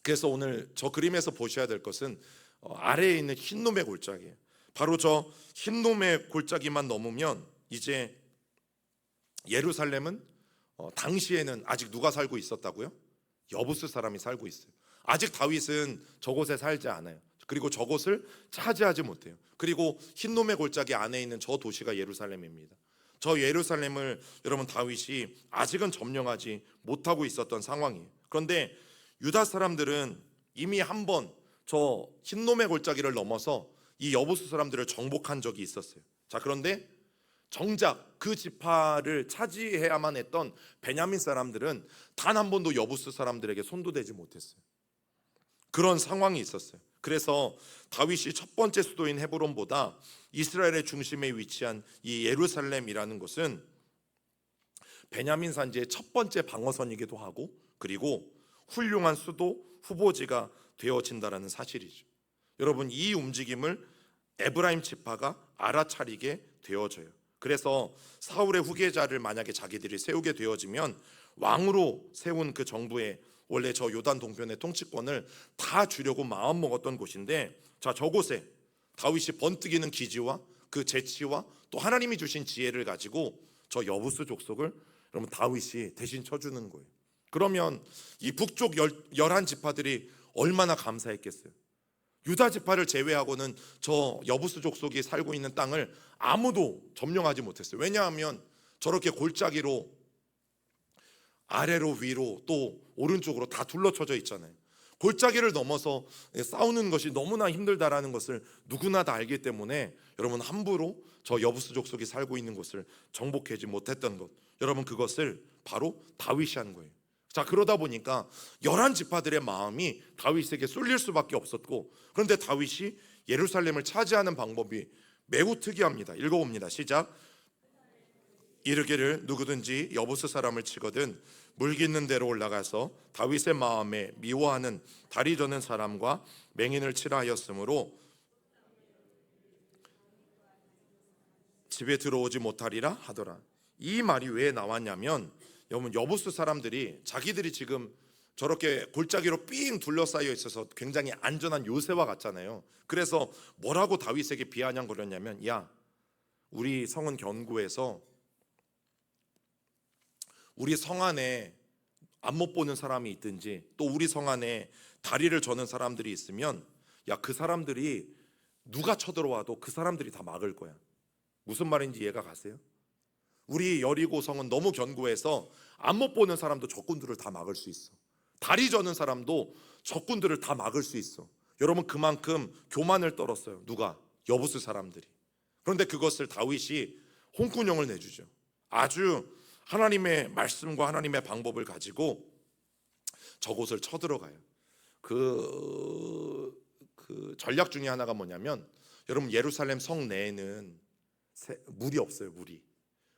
A: 그래서 오늘 저 그림에서 보셔야 될 것은 아래에 있는 흰놈의 골짜기예요. 바로 저 흰놈의 골짜기만 넘으면 이제 예루살렘은 당시에는 아직 누가 살고 있었다고요? 여부스 사람이 살고 있어요. 아직 다윗은 저곳에 살지 않아요. 그리고 저곳을 차지하지 못해요. 그리고 흰놈의 골짜기 안에 있는 저 도시가 예루살렘입니다. 저 예루살렘을 여러분, 다윗이 아직은 점령하지 못하고 있었던 상황이에요. 그런데 유다 사람들은 이미 한번 저 흰놈의 골짜기를 넘어서 이 여부스 사람들을 정복한 적이 있었어요. 자, 그런데 정작 그 지파를 차지해야만 했던 베냐민 사람들은 단 한 번도 여부스 사람들에게 손도 대지 못했어요. 그런 상황이 있었어요. 그래서 다윗이 첫 번째 수도인 헤브론보다 이스라엘의 중심에 위치한 이 예루살렘이라는 곳은 베냐민 산지의 첫 번째 방어선이기도 하고, 그리고 훌륭한 수도 후보지가 되어진다라는 사실이죠. 여러분, 이 움직임을 에브라임 지파가 알아차리게 되어져요. 그래서 사울의 후계자를 만약에 자기들이 세우게 되어지면 왕으로 세운 그 정부에 원래 저 요단 동편의 통치권을 다 주려고 마음먹었던 곳인데, 자, 저곳에 다윗이 번뜩이는 기지와 그 재치와 또 하나님이 주신 지혜를 가지고 저 여부스 족속을 여러분 다윗이 대신 쳐주는 거예요. 그러면 이 북쪽 11지파들이 얼마나 감사했겠어요. 유다 지파를 제외하고는 저 여부스 족속이 살고 있는 땅을 아무도 점령하지 못했어요. 왜냐하면 저렇게 골짜기로 아래로 위로 또 오른쪽으로 다 둘러쳐져 있잖아요. 골짜기를 넘어서 싸우는 것이 너무나 힘들다라는 것을 누구나 다 알기 때문에 여러분 함부로 저 여부스 족속이 살고 있는 곳을 정복하지 못했던 것, 여러분 그것을 바로 다윗이 한 거예요. 자, 그러다 보니까 11지파들의 마음이 다윗에게 쏠릴 수밖에 없었고, 그런데 다윗이 예루살렘을 차지하는 방법이 매우 특이합니다. 읽어봅니다. 시작. 이르기를 누구든지 여부스 사람을 치거든 물 깃는 데로 올라가서 다윗의 마음에 미워하는 다리 저는 사람과 맹인을 치라 하였으므로 집에 들어오지 못하리라 하더라. 이 말이 왜 나왔냐면, 여러분 여부스 사람들이 자기들이 지금 저렇게 골짜기로 삥 둘러싸여 있어서 굉장히 안전한 요새와 같잖아요. 그래서 뭐라고 다윗에게 비아냥거렸냐면, 야, 우리 성은 견고해서 우리 성 안에 안 못 보는 사람이 있든지 또 우리 성 안에 다리를 저는 사람들이 있으면 야, 그 사람들이 누가 쳐들어와도 그 사람들이 다 막을 거야. 무슨 말인지 이해가 가세요? 우리 여리고 성은 너무 견고해서 안 못 보는 사람도 적군들을 다 막을 수 있어. 다리 저는 사람도 적군들을 다 막을 수 있어. 여러분 그만큼 교만을 떨었어요. 누가? 여부스 사람들이. 그런데 그것을 다윗이 홍군형을 내주죠. 아주 하나님의 말씀과 하나님의 방법을 가지고 저곳을 쳐들어가요. 그 전략 중에 하나가 뭐냐면, 여러분 예루살렘 성 내에는 물이 없어요. 물이.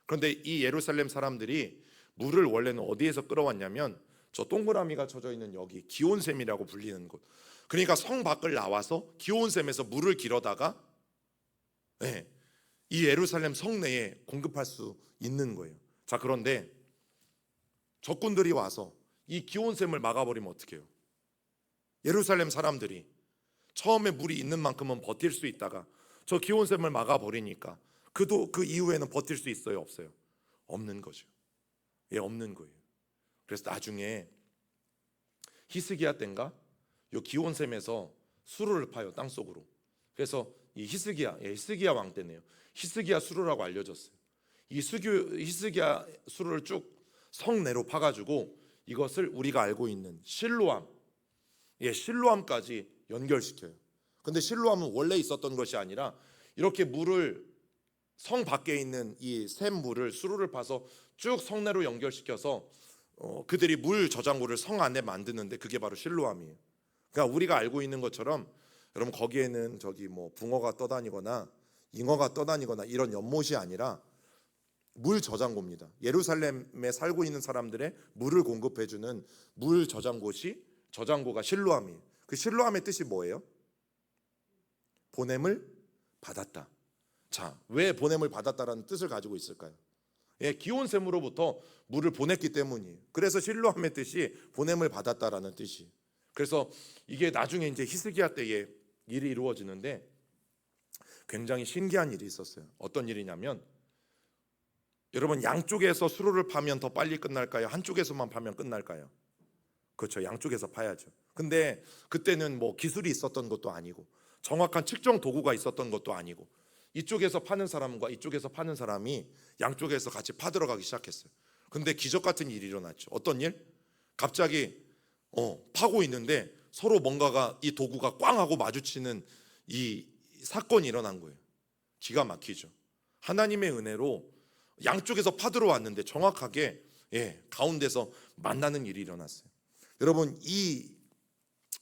A: 그런데 이 예루살렘 사람들이 물을 원래는 어디에서 끌어왔냐면 저 동그라미가 쳐져 있는 여기 기온샘이라고 불리는 곳. 그러니까 성 밖을 나와서 기온샘에서 물을 길어다가 이 예루살렘 성 내에 공급할 수 있는 거예요. 자, 그런데 적군들이 와서 이 기온샘을 막아버리면 어떻게 해요? 예루살렘 사람들이 처음에 물이 있는 만큼은 버틸 수 있다가 저 기온샘을 막아버리니까 그 이후에는 버틸 수 있어요? 없어요? 없는 거죠. 없는 거예요. 그래서 나중에 히스기야 때인가 요 기온샘에서 수루를 파요, 땅속으로. 그래서 이 히스기야 왕 때네요. 히스기야 수루라고 알려졌어요. 이 히스기야 수루를 쭉 성내로 파가지고 이것을 우리가 알고 있는 실로암까지 연결시켜요. 근데 실로암은 원래 있었던 것이 아니라 이렇게 물을 성 밖에 있는 이 샘물을 수루를 파서 쭉 성내로 연결시켜서 그들이 물 저장고를 성 안에 만드는데 그게 바로 실로암이에요. 그러니까 우리가 알고 있는 것처럼 여러분 거기에는 저기 뭐 붕어가 떠다니거나 잉어가 떠다니거나 이런 연못이 아니라 물 저장고입니다. 예루살렘에 살고 있는 사람들의 물을 공급해주는 물 저장고가 실로암이에요. 그 실로암의 뜻이 뭐예요? 보냄을 받았다. 자, 왜 보냄을 받았다라는 뜻을 가지고 있을까요? 기온샘으로부터 물을 보냈기 때문이에요. 그래서 실로암의 뜻이 보냄을 받았다라는 뜻이. 그래서 이게 나중에 이제 히스기야 때에 일이 이루어지는데 굉장히 신기한 일이 있었어요. 어떤 일이냐면, 여러분 양쪽에서 수로를 파면 더 빨리 끝날까요? 한쪽에서만 파면 끝날까요? 그렇죠. 양쪽에서 파야죠. 근데 그때는 뭐 기술이 있었던 것도 아니고 정확한 측정 도구가 있었던 것도 아니고 이쪽에서 파는 사람과 이쪽에서 파는 사람이 양쪽에서 같이 파들어가기 시작했어요. 근데 기적 같은 일이 일어났죠. 어떤 일? 갑자기 파고 있는데 서로 뭔가가 이 도구가 꽝 하고 마주치는 이 사건이 일어난 거예요. 기가 막히죠. 하나님의 은혜로 양쪽에서 파들어 왔는데 정확하게 가운데서 만나는 일이 일어났어요. 여러분, 이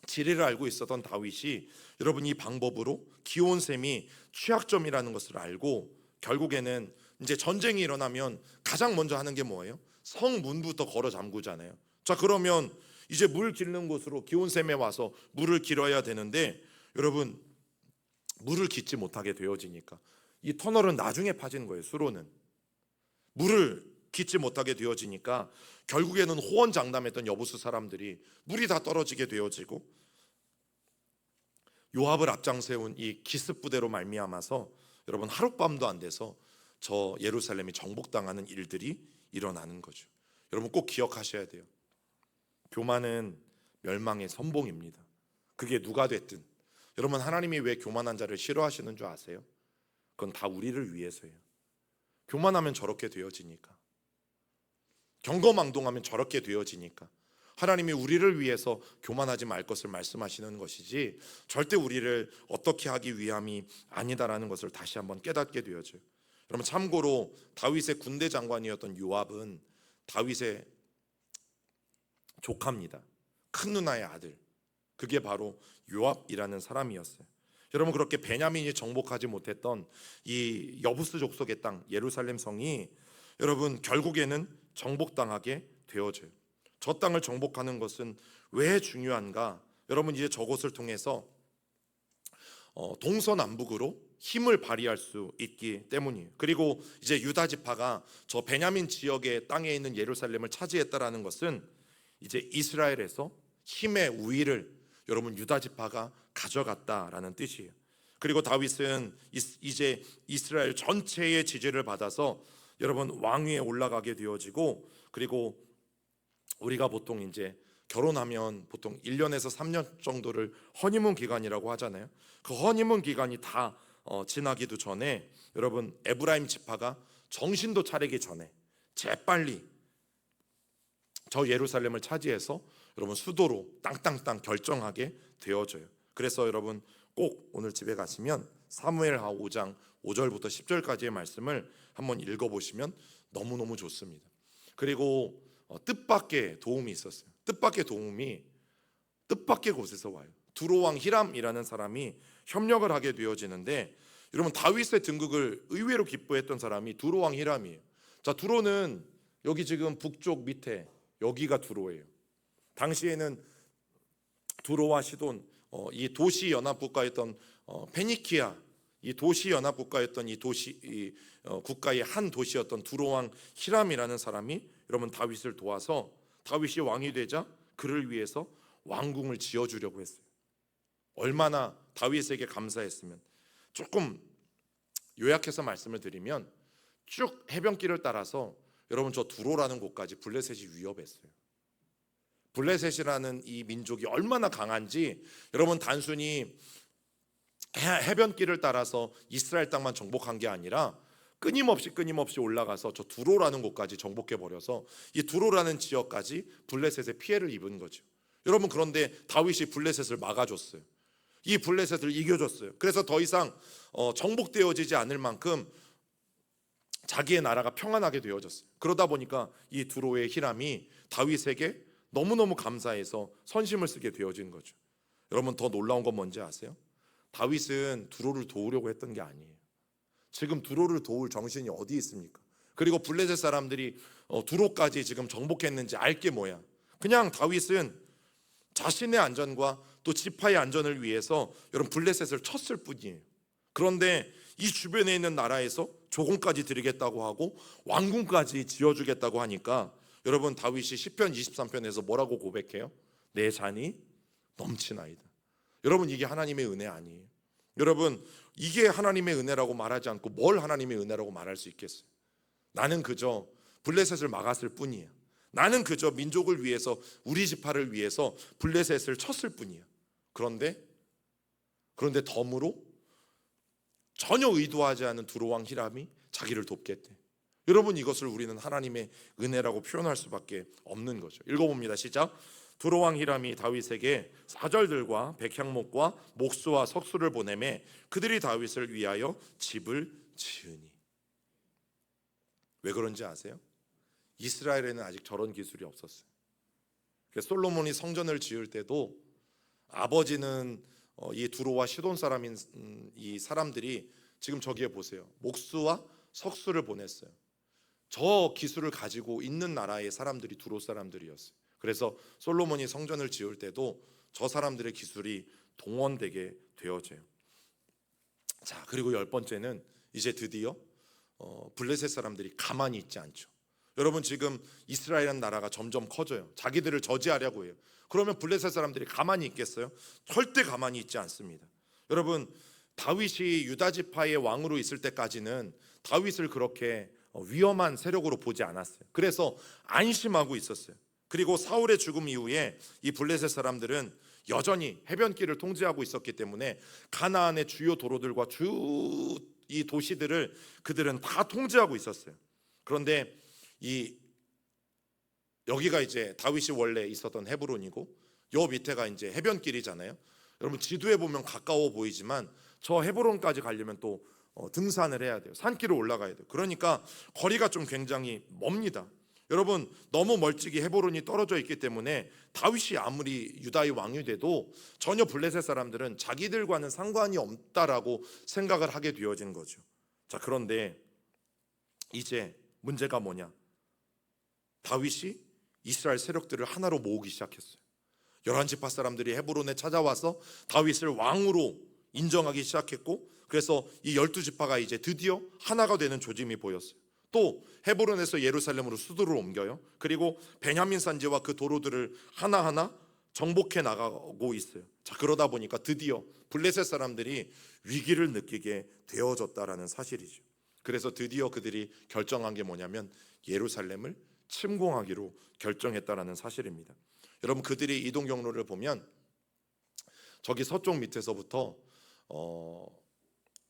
A: 지혜를 알고 있었던 다윗이 여러분 이 방법으로 기온 셈이 취약점이라는 것을 알고 결국에는 이제 전쟁이 일어나면 가장 먼저 하는 게 뭐예요? 성문부터 걸어 잠그잖아요. 자, 그러면 이제 물 기르는 곳으로 기온 셈에 와서 물을 길어야 되는데 여러분 물을 깃지 못하게 되어지니까 이 터널은 나중에 파진 거예요. 수로는 물을 깃지 못하게 되어지니까 결국에는 호언장담했던 여부수 사람들이 물이 다 떨어지게 되어지고 요압을 앞장 세운 이 기습 부대로 말미암아서 여러분 하룻밤도 안 돼서 저 예루살렘이 정복당하는 일들이 일어나는 거죠. 여러분 꼭 기억하셔야 돼요. 교만은 멸망의 선봉입니다. 그게 누가 됐든 여러분 하나님이 왜 교만한 자를 싫어하시는 줄 아세요? 그건 다 우리를 위해서예요. 교만하면 저렇게 되어지니까, 경거망동하면 저렇게 되어지니까 하나님이 우리를 위해서 교만하지 말 것을 말씀하시는 것이지 절대 우리를 어떻게 하기 위함이 아니다라는 것을 다시 한번 깨닫게 되어져요. 여러분 참고로 다윗의 군대 장관이었던 요압은 다윗의 조카입니다. 큰 누나의 아들. 그게 바로 요압이라는 사람이었어요. 여러분 그렇게 베냐민이 정복하지 못했던 이 여부스 족속의 땅 예루살렘 성이 여러분 결국에는 정복당하게 되어져요. 저 땅을 정복하는 것은 왜 중요한가? 여러분 이제 저곳을 통해서 동서남북으로 힘을 발휘할 수 있기 때문이에요. 그리고 이제 유다 지파가 저 베냐민 지역의 땅에 있는 예루살렘을 차지했다라는 것은 이제 이스라엘에서 힘의 우위를 여러분 유다 지파가 가져갔다라는 뜻이에요. 그리고 다윗은 이제 이스라엘 전체의 지지를 받아서 여러분 왕위에 올라가게 되어지고, 그리고 우리가 보통 이제 결혼하면 보통 1년에서 3년 정도를 허니문 기간이라고 하잖아요. 그 허니문 기간이 다 지나기도 전에 여러분 에브라임 지파가 정신도 차리기 전에 재빨리 저 예루살렘을 차지해서 여러분 수도로 땅땅땅 결정하게 되어져요. 그래서 여러분 꼭 오늘 집에 가시면 사무엘하 5장 5절부터 10절까지의 말씀을 한번 읽어보시면 너무너무 좋습니다. 그리고 뜻밖의 도움이 있었어요. 뜻밖의 도움이 뜻밖의 곳에서 와요. 두로왕 히람이라는 사람이 협력을 하게 되어지는데 여러분 다윗의 등극을 의외로 기뻐했던 사람이 두로왕 히람이에요. 자, 두로는 여기 지금 북쪽 밑에 여기가 두로예요. 당시에는 두로와 시돈 이 도시 연합 국가였던 페니키아 이 도시 연합 국가였던 이 국가의 한 도시였던 두로왕 히람이라는 사람이 여러분 다윗을 도와서 다윗이 왕이 되자 그를 위해서 왕궁을 지어주려고 했어요. 얼마나 다윗에게 감사했으면. 조금 요약해서 말씀을 드리면 쭉 해변길을 따라서 여러분 저 두로라는 곳까지 블레셋이 위협했어요. 블레셋이라는 이 민족이 얼마나 강한지 여러분 단순히 해변길을 따라서 이스라엘 땅만 정복한 게 아니라 끊임없이 올라가서 저 두로라는 곳까지 정복해 버려서 이 두로라는 지역까지 블레셋의 피해를 입은 거죠. 여러분 그런데 다윗이 블레셋을 막아줬어요. 이 블레셋을 이겨줬어요. 그래서 더 이상 정복되어지지 않을 만큼 자기의 나라가 평안하게 되어졌어요. 그러다 보니까 이 두로의 히람이 다윗에게 너무너무 감사해서 선심을 쓰게 되어진 거죠. 여러분 더 놀라운 건 뭔지 아세요? 다윗은 두로를 도우려고 했던 게 아니에요. 지금 두로를 도울 정신이 어디 있습니까? 그리고 블레셋 사람들이 두로까지 지금 정복했는지 알 게 뭐야? 그냥 다윗은 자신의 안전과 또 지파의 안전을 위해서 여러분 블레셋을 쳤을 뿐이에요. 그런데 이 주변에 있는 나라에서 조공까지 드리겠다고 하고 왕궁까지 지어주겠다고 하니까 여러분 다윗이 시편 23편에서 뭐라고 고백해요? 내 잔이 넘치나이다. 여러분 이게 하나님의 은혜 아니에요? 여러분 이게 하나님의 은혜라고 말하지 않고 뭘 하나님의 은혜라고 말할 수 있겠어요? 나는 그저 블레셋을 막았을 뿐이에요. 나는 그저 민족을 위해서 우리 지파를 위해서 블레셋을 쳤을 뿐이에요. 그런데 덤으로 전혀 의도하지 않은 두로왕 히람이 자기를 돕겠대. 여러분 이것을 우리는 하나님의 은혜라고 표현할 수밖에 없는 거죠. 읽어봅니다. 시작. 두로왕 히람이 다윗에게 사절들과 백향목과 목수와 석수를 보내매 그들이 다윗을 위하여 집을 지으니. 왜 그런지 아세요? 이스라엘에는 아직 저런 기술이 없었어요. 솔로몬이 성전을 지을 때도 아버지는 이 두로와 시돈 사람인 이 사람들이 지금 저기에 보세요. 목수와 석수를 보냈어요. 저 기술을 가지고 있는 나라의 사람들이 두로 사람들이었어요. 그래서 솔로몬이 성전을 지을 때도 저 사람들의 기술이 동원되게 되어져요. 자, 그리고 10번째는 이제 드디어 블레셋 사람들이 가만히 있지 않죠. 여러분, 지금 이스라엘이라는 나라가 점점 커져요. 자기들을 저지하려고 해요. 그러면 블레셋 사람들이 가만히 있겠어요? 절대 가만히 있지 않습니다. 여러분, 다윗이 유다 지파의 왕으로 있을 때까지는 다윗을 그렇게 위험한 세력으로 보지 않았어요. 그래서 안심하고 있었어요. 그리고 사울의 죽음 이후에 이 블레셋 사람들은 여전히 해변길을 통제하고 있었기 때문에 가나안의 주요 도로들과 이 도시들을 그들은 다 통제하고 있었어요. 그런데 여기가 이제 다윗이 원래 있었던 헤브론이고 요 밑에가 이제 해변길이잖아요. 여러분, 지도에 보면 가까워 보이지만 저 헤브론까지 가려면 또 등산을 해야 돼요. 산길을 올라가야 돼요. 그러니까 거리가 좀 굉장히 멉니다. 여러분, 너무 멀찍이 헤브론이 떨어져 있기 때문에 다윗이 아무리 유다의 왕이 돼도 전혀 블레셋 사람들은 자기들과는 상관이 없다라고 생각을 하게 되어진 거죠. 자, 그런데 이제 문제가 뭐냐? 다윗이 이스라엘 세력들을 하나로 모으기 시작했어요. 11지파 사람들이 헤브론에 찾아와서 다윗을 왕으로 인정하기 시작했고, 그래서 이 12지파가 이제 드디어 하나가 되는 조짐이 보였어요. 또 헤브론에서 예루살렘으로 수도를 옮겨요. 그리고 베냐민 산지와 그 도로들을 하나하나 정복해 나가고 있어요. 자, 그러다 보니까 드디어 블레셋 사람들이 위기를 느끼게 되어졌다라는 사실이죠. 그래서 드디어 그들이 결정한 게 뭐냐면 예루살렘을 침공하기로 결정했다라는 사실입니다. 여러분, 그들이 이동 경로를 보면 저기 서쪽 밑에서부터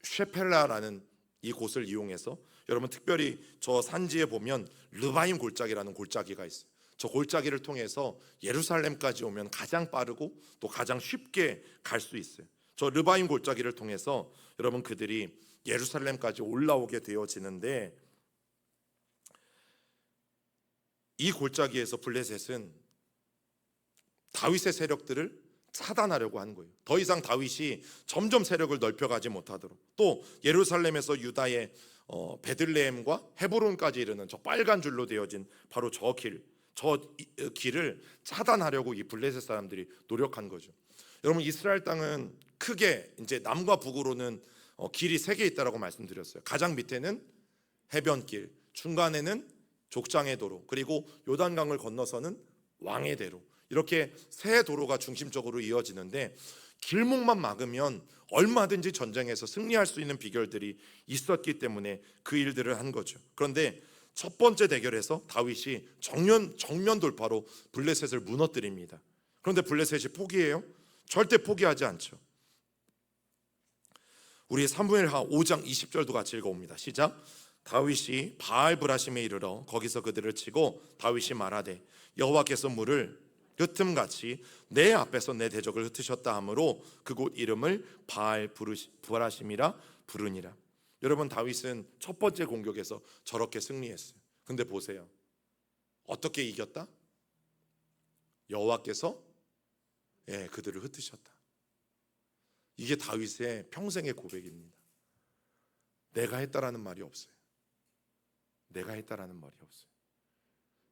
A: 쉐펠라라는 이 곳을 이용해서, 여러분 특별히 저 산지에 보면 르바임 골짜기라는 골짜기가 있어요. 저 골짜기를 통해서 예루살렘까지 오면 가장 빠르고 또 가장 쉽게 갈 수 있어요. 저 르바임 골짜기를 통해서 여러분 그들이 예루살렘까지 올라오게 되어지는데, 이 골짜기에서 블레셋은 다윗의 세력들을 차단하려고 한 거예요. 더 이상 다윗이 점점 세력을 넓혀가지 못하도록. 또 예루살렘에서 유다의 베들레헴과 헤브론까지 이르는 저 빨간 줄로 되어진 바로 저 길을 차단하려고 이 블레셋 사람들이 노력한 거죠. 여러분, 이스라엘 땅은 크게 이제 남과 북으로는 길이 3개 있다라고 말씀드렸어요. 가장 밑에는 해변길, 중간에는 족장의 도로, 그리고 요단강을 건너서는 왕의 대로, 이렇게 세 도로가 중심적으로 이어지는데 길목만 막으면 얼마든지 전쟁에서 승리할 수 있는 비결들이 있었기 때문에 그 일들을 한 거죠. 그런데 첫 번째 대결에서 다윗이 정면 돌파로 블레셋을 무너뜨립니다. 그런데 블레셋이 포기해요? 절대 포기하지 않죠. 우리 사무엘하 5장 20절도 같이 읽어봅니다. 시작. 다윗이 바알 브라심에 이르러 거기서 그들을 치고 다윗이 말하되 여호와께서 물을 흩음같이 내 앞에서 내 대적을 흩으셨다 하므로 그곳 이름을 바알 브라심이라 부르니라. 여러분, 다윗은 첫 번째 공격에서 저렇게 승리했어요. 근데 보세요, 어떻게 이겼다? 여호와께서 그들을 흩으셨다. 이게 다윗의 평생의 고백입니다. 내가 했다라는 말이 없어요. 내가 했다라는 말이 없어요.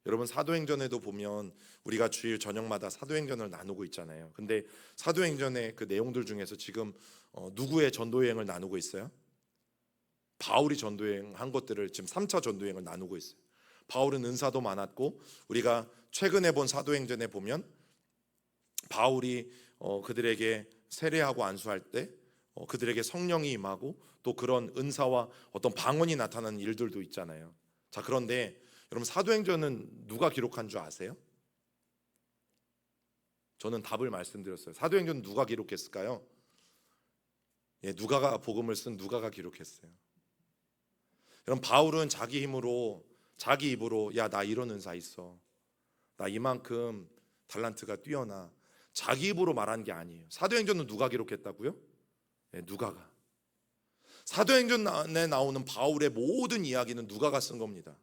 A: 여러분, 사도행전에도 보면 우리가 주일 저녁마다 사도행전을 나누고 있잖아요. 근데 사도행전의 그 내용들 중에서 지금 누구의 전도여행을 나누고 있어요? 바울이 전도여행한 것들을 지금 3차 전도여행을 나누고 있어요. 바울은 은사도 많았고, 우리가 최근에 본 사도행전에 보면 바울이 그들에게 세례하고 안수할 때 그들에게 성령이 임하고 또 그런 은사와 어떤 방언이 나타나는 일들도 있잖아요. 자, 그런데 여러분, 사도행전은 누가 기록한 줄 아세요? 저는 답을 말씀드렸어요. 사도행전은 누가 기록했을까요? 누가가 복음을 쓴 누가가 기록했어요. 여러분, 바울은 자기 힘으로, 자기 입으로 야, 나 이런 은사 있어, 나 이만큼 달란트가 뛰어나, 자기 입으로 말한 게 아니에요. 사도행전은 누가 기록했다고요? 누가가. 사도행전에 나오는 바울의 모든 이야기는 누가가 쓴 겁니다.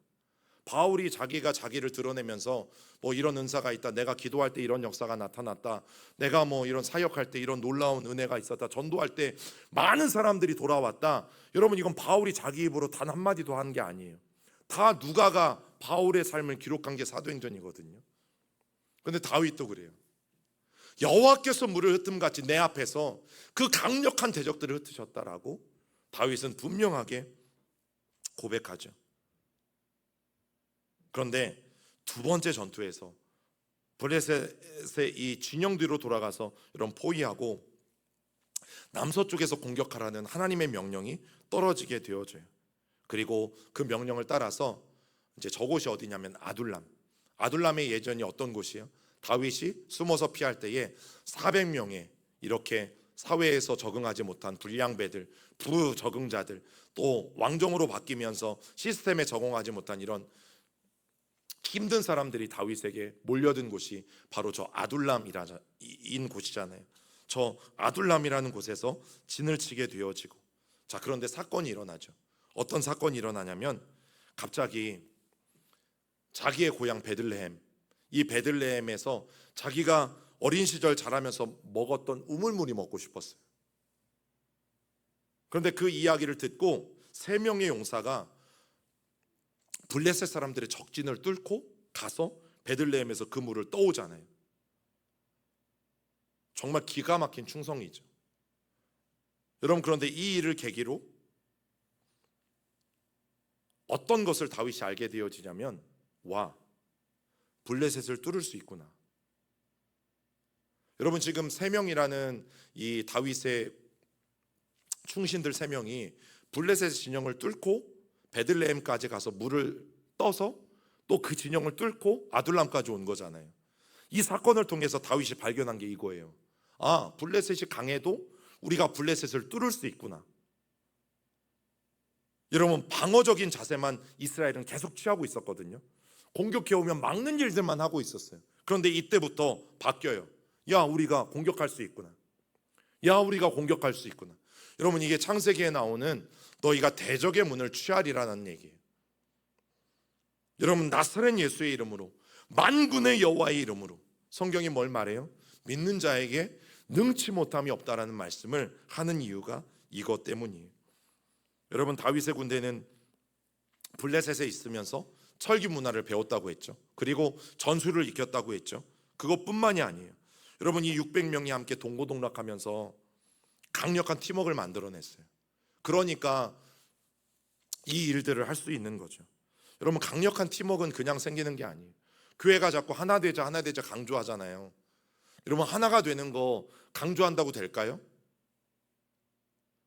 A: 바울이 자기가 자기를 드러내면서 뭐 이런 은사가 있다, 내가 기도할 때 이런 역사가 나타났다, 내가 뭐 이런 사역할 때 이런 놀라운 은혜가 있었다, 전도할 때 많은 사람들이 돌아왔다. 여러분, 이건 바울이 자기 입으로 단 한마디도 한 게 아니에요. 다 누가가 바울의 삶을 기록한 게 사도행전이거든요. 그런데 다윗도 그래요. 여호와께서 물을 흩음같이 내 앞에서 그 강력한 대적들을 흩으셨다라고 다윗은 분명하게 고백하죠. 그런데 두 번째 전투에서 블레셋의 이 진영 뒤로 돌아가서 이런 포위하고 남서쪽에서 공격하라는 하나님의 명령이 떨어지게 되어져요. 그리고 그 명령을 따라서 이제 저곳이 어디냐면 아둘람의 예전이 어떤 곳이에요? 다윗이 숨어서 피할 때에 400명의 이렇게 사회에서 적응하지 못한 불량배들, 부적응자들, 또 왕정으로 바뀌면서 시스템에 적응하지 못한 이런 힘든 사람들이 다윗에게 몰려든 곳이 바로 저 아둘람인 곳이잖아요. 저 아둘람이라는 곳에서 진을 치게 되어지고, 자, 그런데 사건이 일어나죠. 어떤 사건이 일어나냐면 갑자기 자기의 고향 베들레헴, 이 베들레헴에서 자기가 어린 시절 자라면서 먹었던 우물물이 먹고 싶었어요. 그런데 그 이야기를 듣고 3명의 용사가 블레셋 사람들의 적진을 뚫고 가서 베들레헴에서 그 물을 떠오잖아요. 정말 기가 막힌 충성이죠. 여러분, 그런데 이 일을 계기로 어떤 것을 다윗이 알게 되어지냐면, 와, 블레셋을 뚫을 수 있구나. 여러분, 지금 3명이라는 이 다윗의 충신들 3명이 블레셋 진영을 뚫고 베들레헴까지 가서 물을 떠서 또 그 진영을 뚫고 아둘람까지 온 거잖아요. 이 사건을 통해서 다윗이 발견한 게 이거예요. 아, 블레셋이 강해도 우리가 블레셋을 뚫을 수 있구나. 여러분, 방어적인 자세만 이스라엘은 계속 취하고 있었거든요. 공격해 오면 막는 일들만 하고 있었어요. 그런데 이때부터 바뀌어요. 야, 우리가 공격할 수 있구나. 야, 우리가 공격할 수 있구나. 여러분, 이게 창세기에 나오는 너희가 대적의 문을 취하리라는 얘기예요. 여러분, 나사렛 예수의 이름으로, 만군의 여호와의 이름으로, 성경이 뭘 말해요? 믿는 자에게 능치 못함이 없다라는 말씀을 하는 이유가 이것 때문이에요. 여러분, 다윗의 군대는 블레셋에 있으면서 철기 문화를 배웠다고 했죠. 그리고 전술을 익혔다고 했죠. 그것뿐만이 아니에요. 여러분, 이 600명이 함께 동고동락하면서 강력한 팀워크를 만들어냈어요. 그러니까 이 일들을 할 수 있는 거죠. 여러분, 강력한 팀워크는 그냥 생기는 게 아니에요. 교회가 자꾸 하나 되자 강조하잖아요. 여러분, 하나가 되는 거 강조한다고 될까요?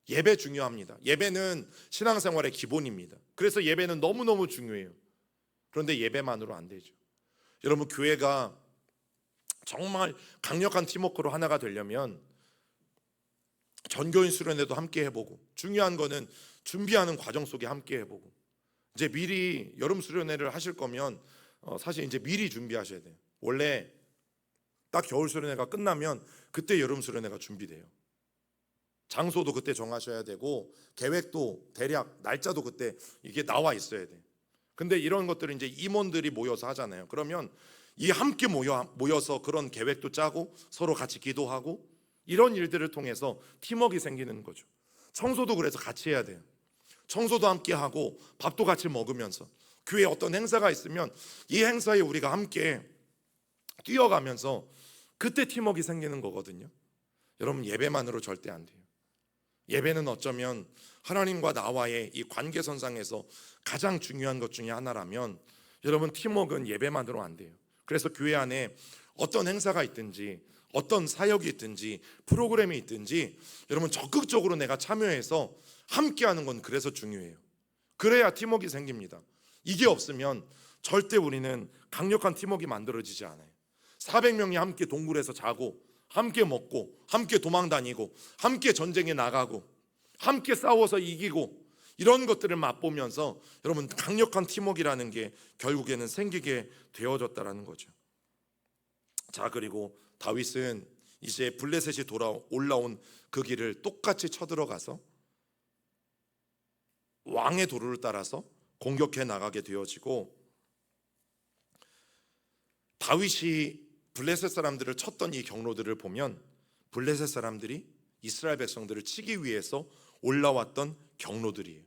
A: 예배 중요합니다. 예배는 신앙생활의 기본입니다. 그래서 예배는 너무너무 중요해요. 그런데 예배만으로 안 되죠. 여러분, 교회가 정말 강력한 팀워크로 하나가 되려면 전교인 수련회도 함께 해보고, 중요한 거는 준비하는 과정 속에 함께 해보고, 이제 미리 여름 수련회를 하실 거면 사실 이제 미리 준비하셔야 돼요. 원래 딱 겨울 수련회가 끝나면 그때 여름 수련회가 준비돼요. 장소도 그때 정하셔야 되고, 계획도 대략 날짜도 그때 이게 나와 있어야 돼요. 근데 이런 것들은 이제 임원들이 모여서 하잖아요. 그러면 이 함께 모여서 그런 계획도 짜고 서로 같이 기도하고, 이런 일들을 통해서 팀워크가 생기는 거죠. 청소도 그래서 같이 해야 돼요. 청소도 함께 하고 밥도 같이 먹으면서, 교회에 어떤 행사가 있으면 이 행사에 우리가 함께 뛰어가면서 그때 팀워크가 생기는 거거든요. 여러분, 예배만으로 절대 안 돼요. 예배는 어쩌면 하나님과 나와의 이 관계선상에서 가장 중요한 것 중에 하나라면, 여러분, 팀워크는 예배만으로 안 돼요. 그래서 교회 안에 어떤 행사가 있든지 어떤 사역이 있든지 프로그램이 있든지 여러분, 적극적으로 내가 참여해서 함께하는 건 그래서 중요해요. 그래야 팀워크가 생깁니다. 이게 없으면 절대 우리는 강력한 팀워크가 만들어지지 않아요. 400명이 함께 동굴에서 자고, 함께 먹고, 함께 도망 다니고, 함께 전쟁에 나가고, 함께 싸워서 이기고, 이런 것들을 맛보면서 여러분, 강력한 팀워크라는 게 결국에는 생기게 되어졌다라는 거죠. 자, 그리고 다윗은 이제 블레셋이 올라온 그 길을 똑같이 쳐들어가서 왕의 도로를 따라서 공격해 나가게 되어지고, 다윗이 블레셋 사람들을 쳤던 이 경로들을 보면 블레셋 사람들이 이스라엘 백성들을 치기 위해서 올라왔던 경로들이에요.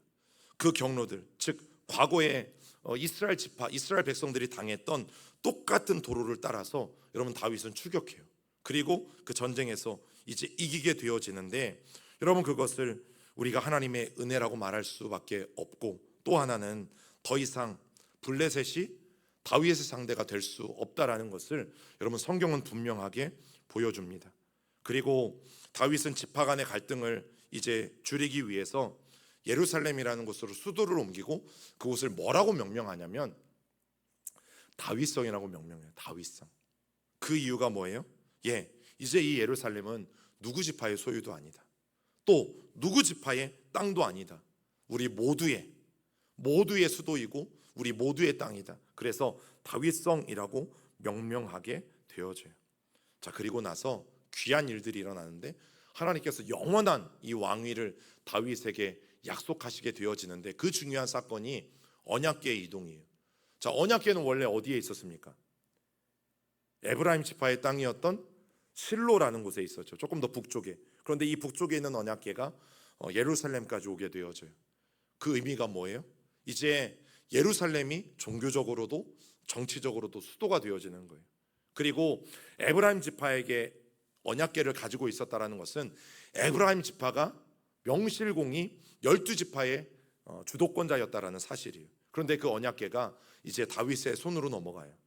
A: 그 경로들, 즉 과거에 이스라엘 지파, 이스라엘 백성들이 당했던 똑같은 도로를 따라서 여러분 다윗은 추격해요. 그리고 그 전쟁에서 이제 이기게 되어지는데, 여러분 그것을 우리가 하나님의 은혜라고 말할 수밖에 없고, 또 하나는 더 이상 블레셋이 다윗의 상대가 될 수 없다라는 것을 여러분 성경은 분명하게 보여줍니다. 그리고 다윗은 지파 간의 갈등을 이제 줄이기 위해서 예루살렘이라는 곳으로 수도를 옮기고 그곳을 뭐라고 명명하냐면 다윗성이라고 명명해요. 다윗성. 그 이유가 뭐예요? 이제 이 예루살렘은 누구 지파의 소유도 아니다. 또 누구 지파의 땅도 아니다. 우리 모두의 수도이고 우리 모두의 땅이다. 그래서 다윗성이라고 명명하게 되어져요. 자, 그리고 나서 귀한 일들이 일어나는데 하나님께서 영원한 이 왕위를 다윗에게 약속하시게 되어지는데, 그 중요한 사건이 언약궤의 이동이에요. 자, 언약궤는 원래 어디에 있었습니까? 에브라임 지파의 땅이었던 실로라는 곳에 있었죠. 조금 더 북쪽에. 그런데 이 북쪽에 있는 언약궤가 예루살렘까지 오게 되어져요. 그 의미가 뭐예요? 이제 예루살렘이 종교적으로도 정치적으로도 수도가 되어지는 거예요. 그리고 에브라임 지파에게 언약궤를 가지고 있었다라는 것은 에브라임 지파가 명실공히 12지파의 주도권자였다라는 사실이에요. 그런데 그 언약궤가 이제 다윗의 손으로 넘어가요.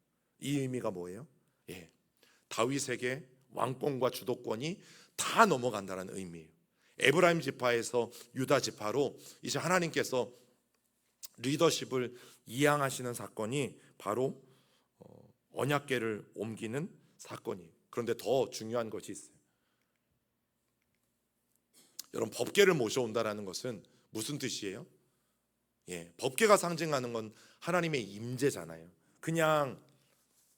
A: 이 의미가 뭐예요? 다윗에게 왕권과 주도권이 다 넘어간다는 의미예요. 에브라임 지파에서 유다 지파로 이제 하나님께서 리더십을 이양하시는 사건이 바로 언약궤를 옮기는 사건이에요. 그런데 더 중요한 것이 있어요. 여러분, 법궤를 모셔온다라는 것은 무슨 뜻이에요? 법궤가 상징하는 건 하나님의 임재잖아요. 그냥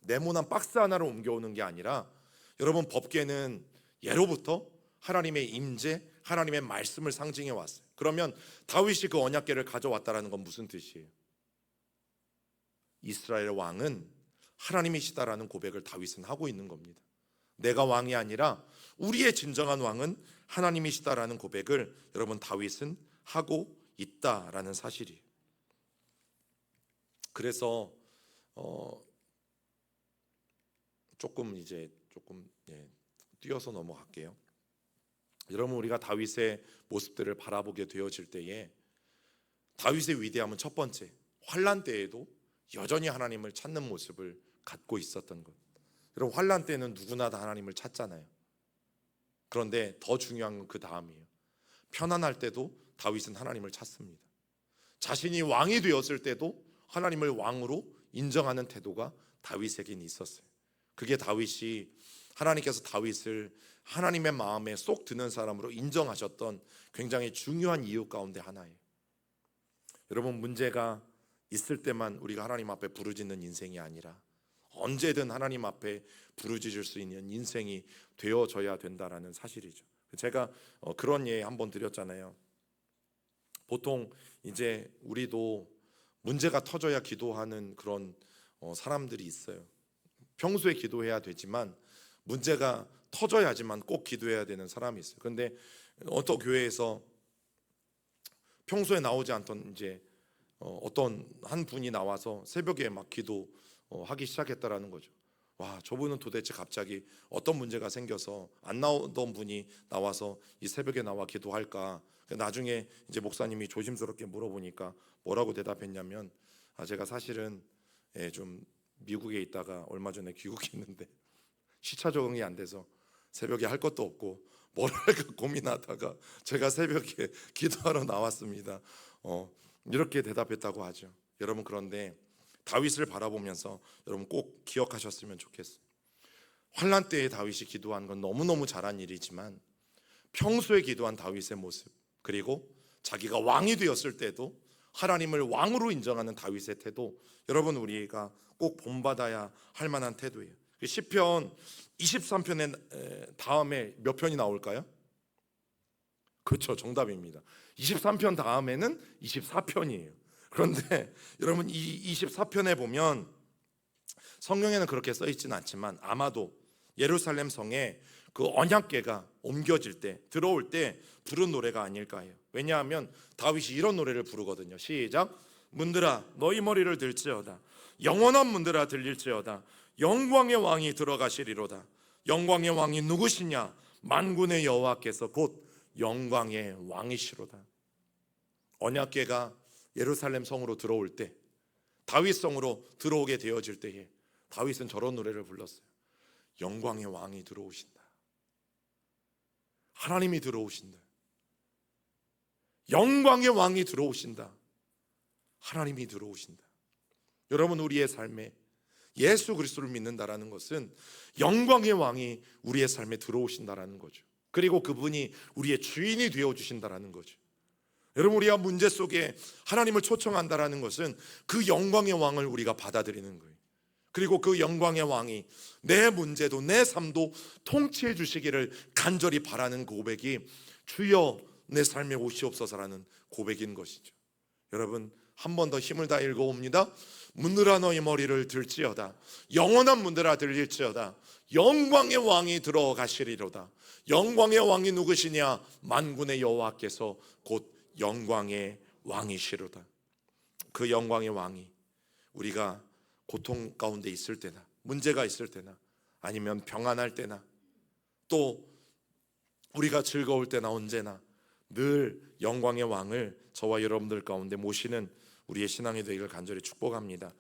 A: 네모난 박스 하나를 옮겨오는 게 아니라, 여러분 법궤는 예로부터 하나님의 임재, 하나님의 말씀을 상징해 왔어요. 그러면 다윗이 그 언약궤를 가져왔다라는 건 무슨 뜻이에요? 이스라엘 왕은 하나님이시다라는 고백을 다윗은 하고 있는 겁니다. 내가 왕이 아니라 우리의 진정한 왕은 하나님이시다라는 고백을 여러분 다윗은 하고 있다라는 사실이에요. 그래서 조금 뛰어서 넘어갈게요. 여러분, 우리가 다윗의 모습들을 바라보게 되어질 때에 다윗의 위대함은 첫 번째, 환난 때에도 여전히 하나님을 찾는 모습을 갖고 있었던 것. 여러분, 환난 때는 누구나 다 하나님을 찾잖아요. 그런데 더 중요한 건 그 다음이에요. 편안할 때도 다윗은 하나님을 찾습니다. 자신이 왕이 되었을 때도 하나님을 왕으로 인정하는 태도가 다윗에게는 있었어요. 그게 다윗이, 하나님께서 다윗을 하나님의 마음에 쏙 드는 사람으로 인정하셨던 굉장히 중요한 이유 가운데 하나예요. 여러분, 문제가 있을 때만 우리가 하나님 앞에 부르짖는 인생이 아니라 언제든 하나님 앞에 부르짖을 수 있는 인생이 되어져야 된다라는 사실이죠. 제가 그런 예 한번 드렸잖아요. 보통 이제 우리도 문제가 터져야 기도하는 그런 사람들이 있어요. 평소에 기도해야 되지만 문제가 터져야지만 꼭 기도해야 되는 사람이 있어요. 그런데 어떤 교회에서 평소에 나오지 않던 이제 어떤 한 분이 나와서 새벽에 막 기도하기 시작했다라는 거죠. 와, 저분은 도대체 갑자기 어떤 문제가 생겨서 안 나오던 분이 나와서 이 새벽에 나와 기도할까? 나중에 이제 목사님이 조심스럽게 물어보니까 뭐라고 대답했냐면, 제가 사실은 좀 미국에 있다가 얼마 전에 귀국했는데 시차 적응이 안 돼서 새벽에 할 것도 없고 뭘 할까 고민하다가 제가 새벽에 기도하러 나왔습니다. 이렇게 대답했다고 하죠. 여러분, 그런데 다윗을 바라보면서 여러분 꼭 기억하셨으면 좋겠어요. 환난 때에 다윗이 기도한 건 너무너무 잘한 일이지만 평소에 기도한 다윗의 모습, 그리고 자기가 왕이 되었을 때도 하나님을 왕으로 인정하는 다윗의 태도, 여러분 우리가 꼭 본받아야 할 만한 태도예요. 시편 23편의 다음에 몇 편이 나올까요? 그렇죠, 정답입니다. 23편 다음에는 24편이에요. 그런데 여러분 이 24편에 보면 성경에는 그렇게 써 있지는 않지만 아마도 예루살렘 성에 그 언약궤가 옮겨질 때, 들어올 때 부른 노래가 아닐까 해요. 왜냐하면 다윗이 이런 노래를 부르거든요. 시작. 문들아 너희 머리를 들지어다. 영원한 문들아 들릴지어다. 영광의 왕이 들어가시리로다. 영광의 왕이 누구시냐? 만군의 여호와께서 곧 영광의 왕이시로다. 언약궤가 예루살렘 성으로 들어올 때, 다윗 성으로 들어오게 되어질 때에 다윗은 저런 노래를 불렀어요. 영광의 왕이 들어오신다. 하나님이 들어오신다. 영광의 왕이 들어오신다. 하나님이 들어오신다. 여러분, 우리의 삶에 예수 그리스도를 믿는다라는 것은 영광의 왕이 우리의 삶에 들어오신다라는 거죠. 그리고 그분이 우리의 주인이 되어 주신다라는 거죠. 여러분, 우리가 문제 속에 하나님을 초청한다라는 것은 그 영광의 왕을 우리가 받아들이는 거예요. 그리고 그 영광의 왕이 내 문제도 내 삶도 통치해 주시기를 간절히 바라는 고백이 주여 내 삶에 오시옵소서라는 고백인 것이죠. 여러분, 한 번 더 힘을 다 읽어옵니다. 문들아 너희 머리를 들지어다. 영원한 문들아 들릴지어다. 영광의 왕이 들어가시리로다. 영광의 왕이 누구시냐? 만군의 여호와께서 곧 영광의 왕이시로다. 그 영광의 왕이 우리가 고통 가운데 있을 때나, 문제가 있을 때나, 아니면 평안할 때나, 또 우리가 즐거울 때나, 언제나 늘 영광의 왕을 저와 여러분들 가운데 모시는 우리의 신앙이 되기를 간절히 축복합니다.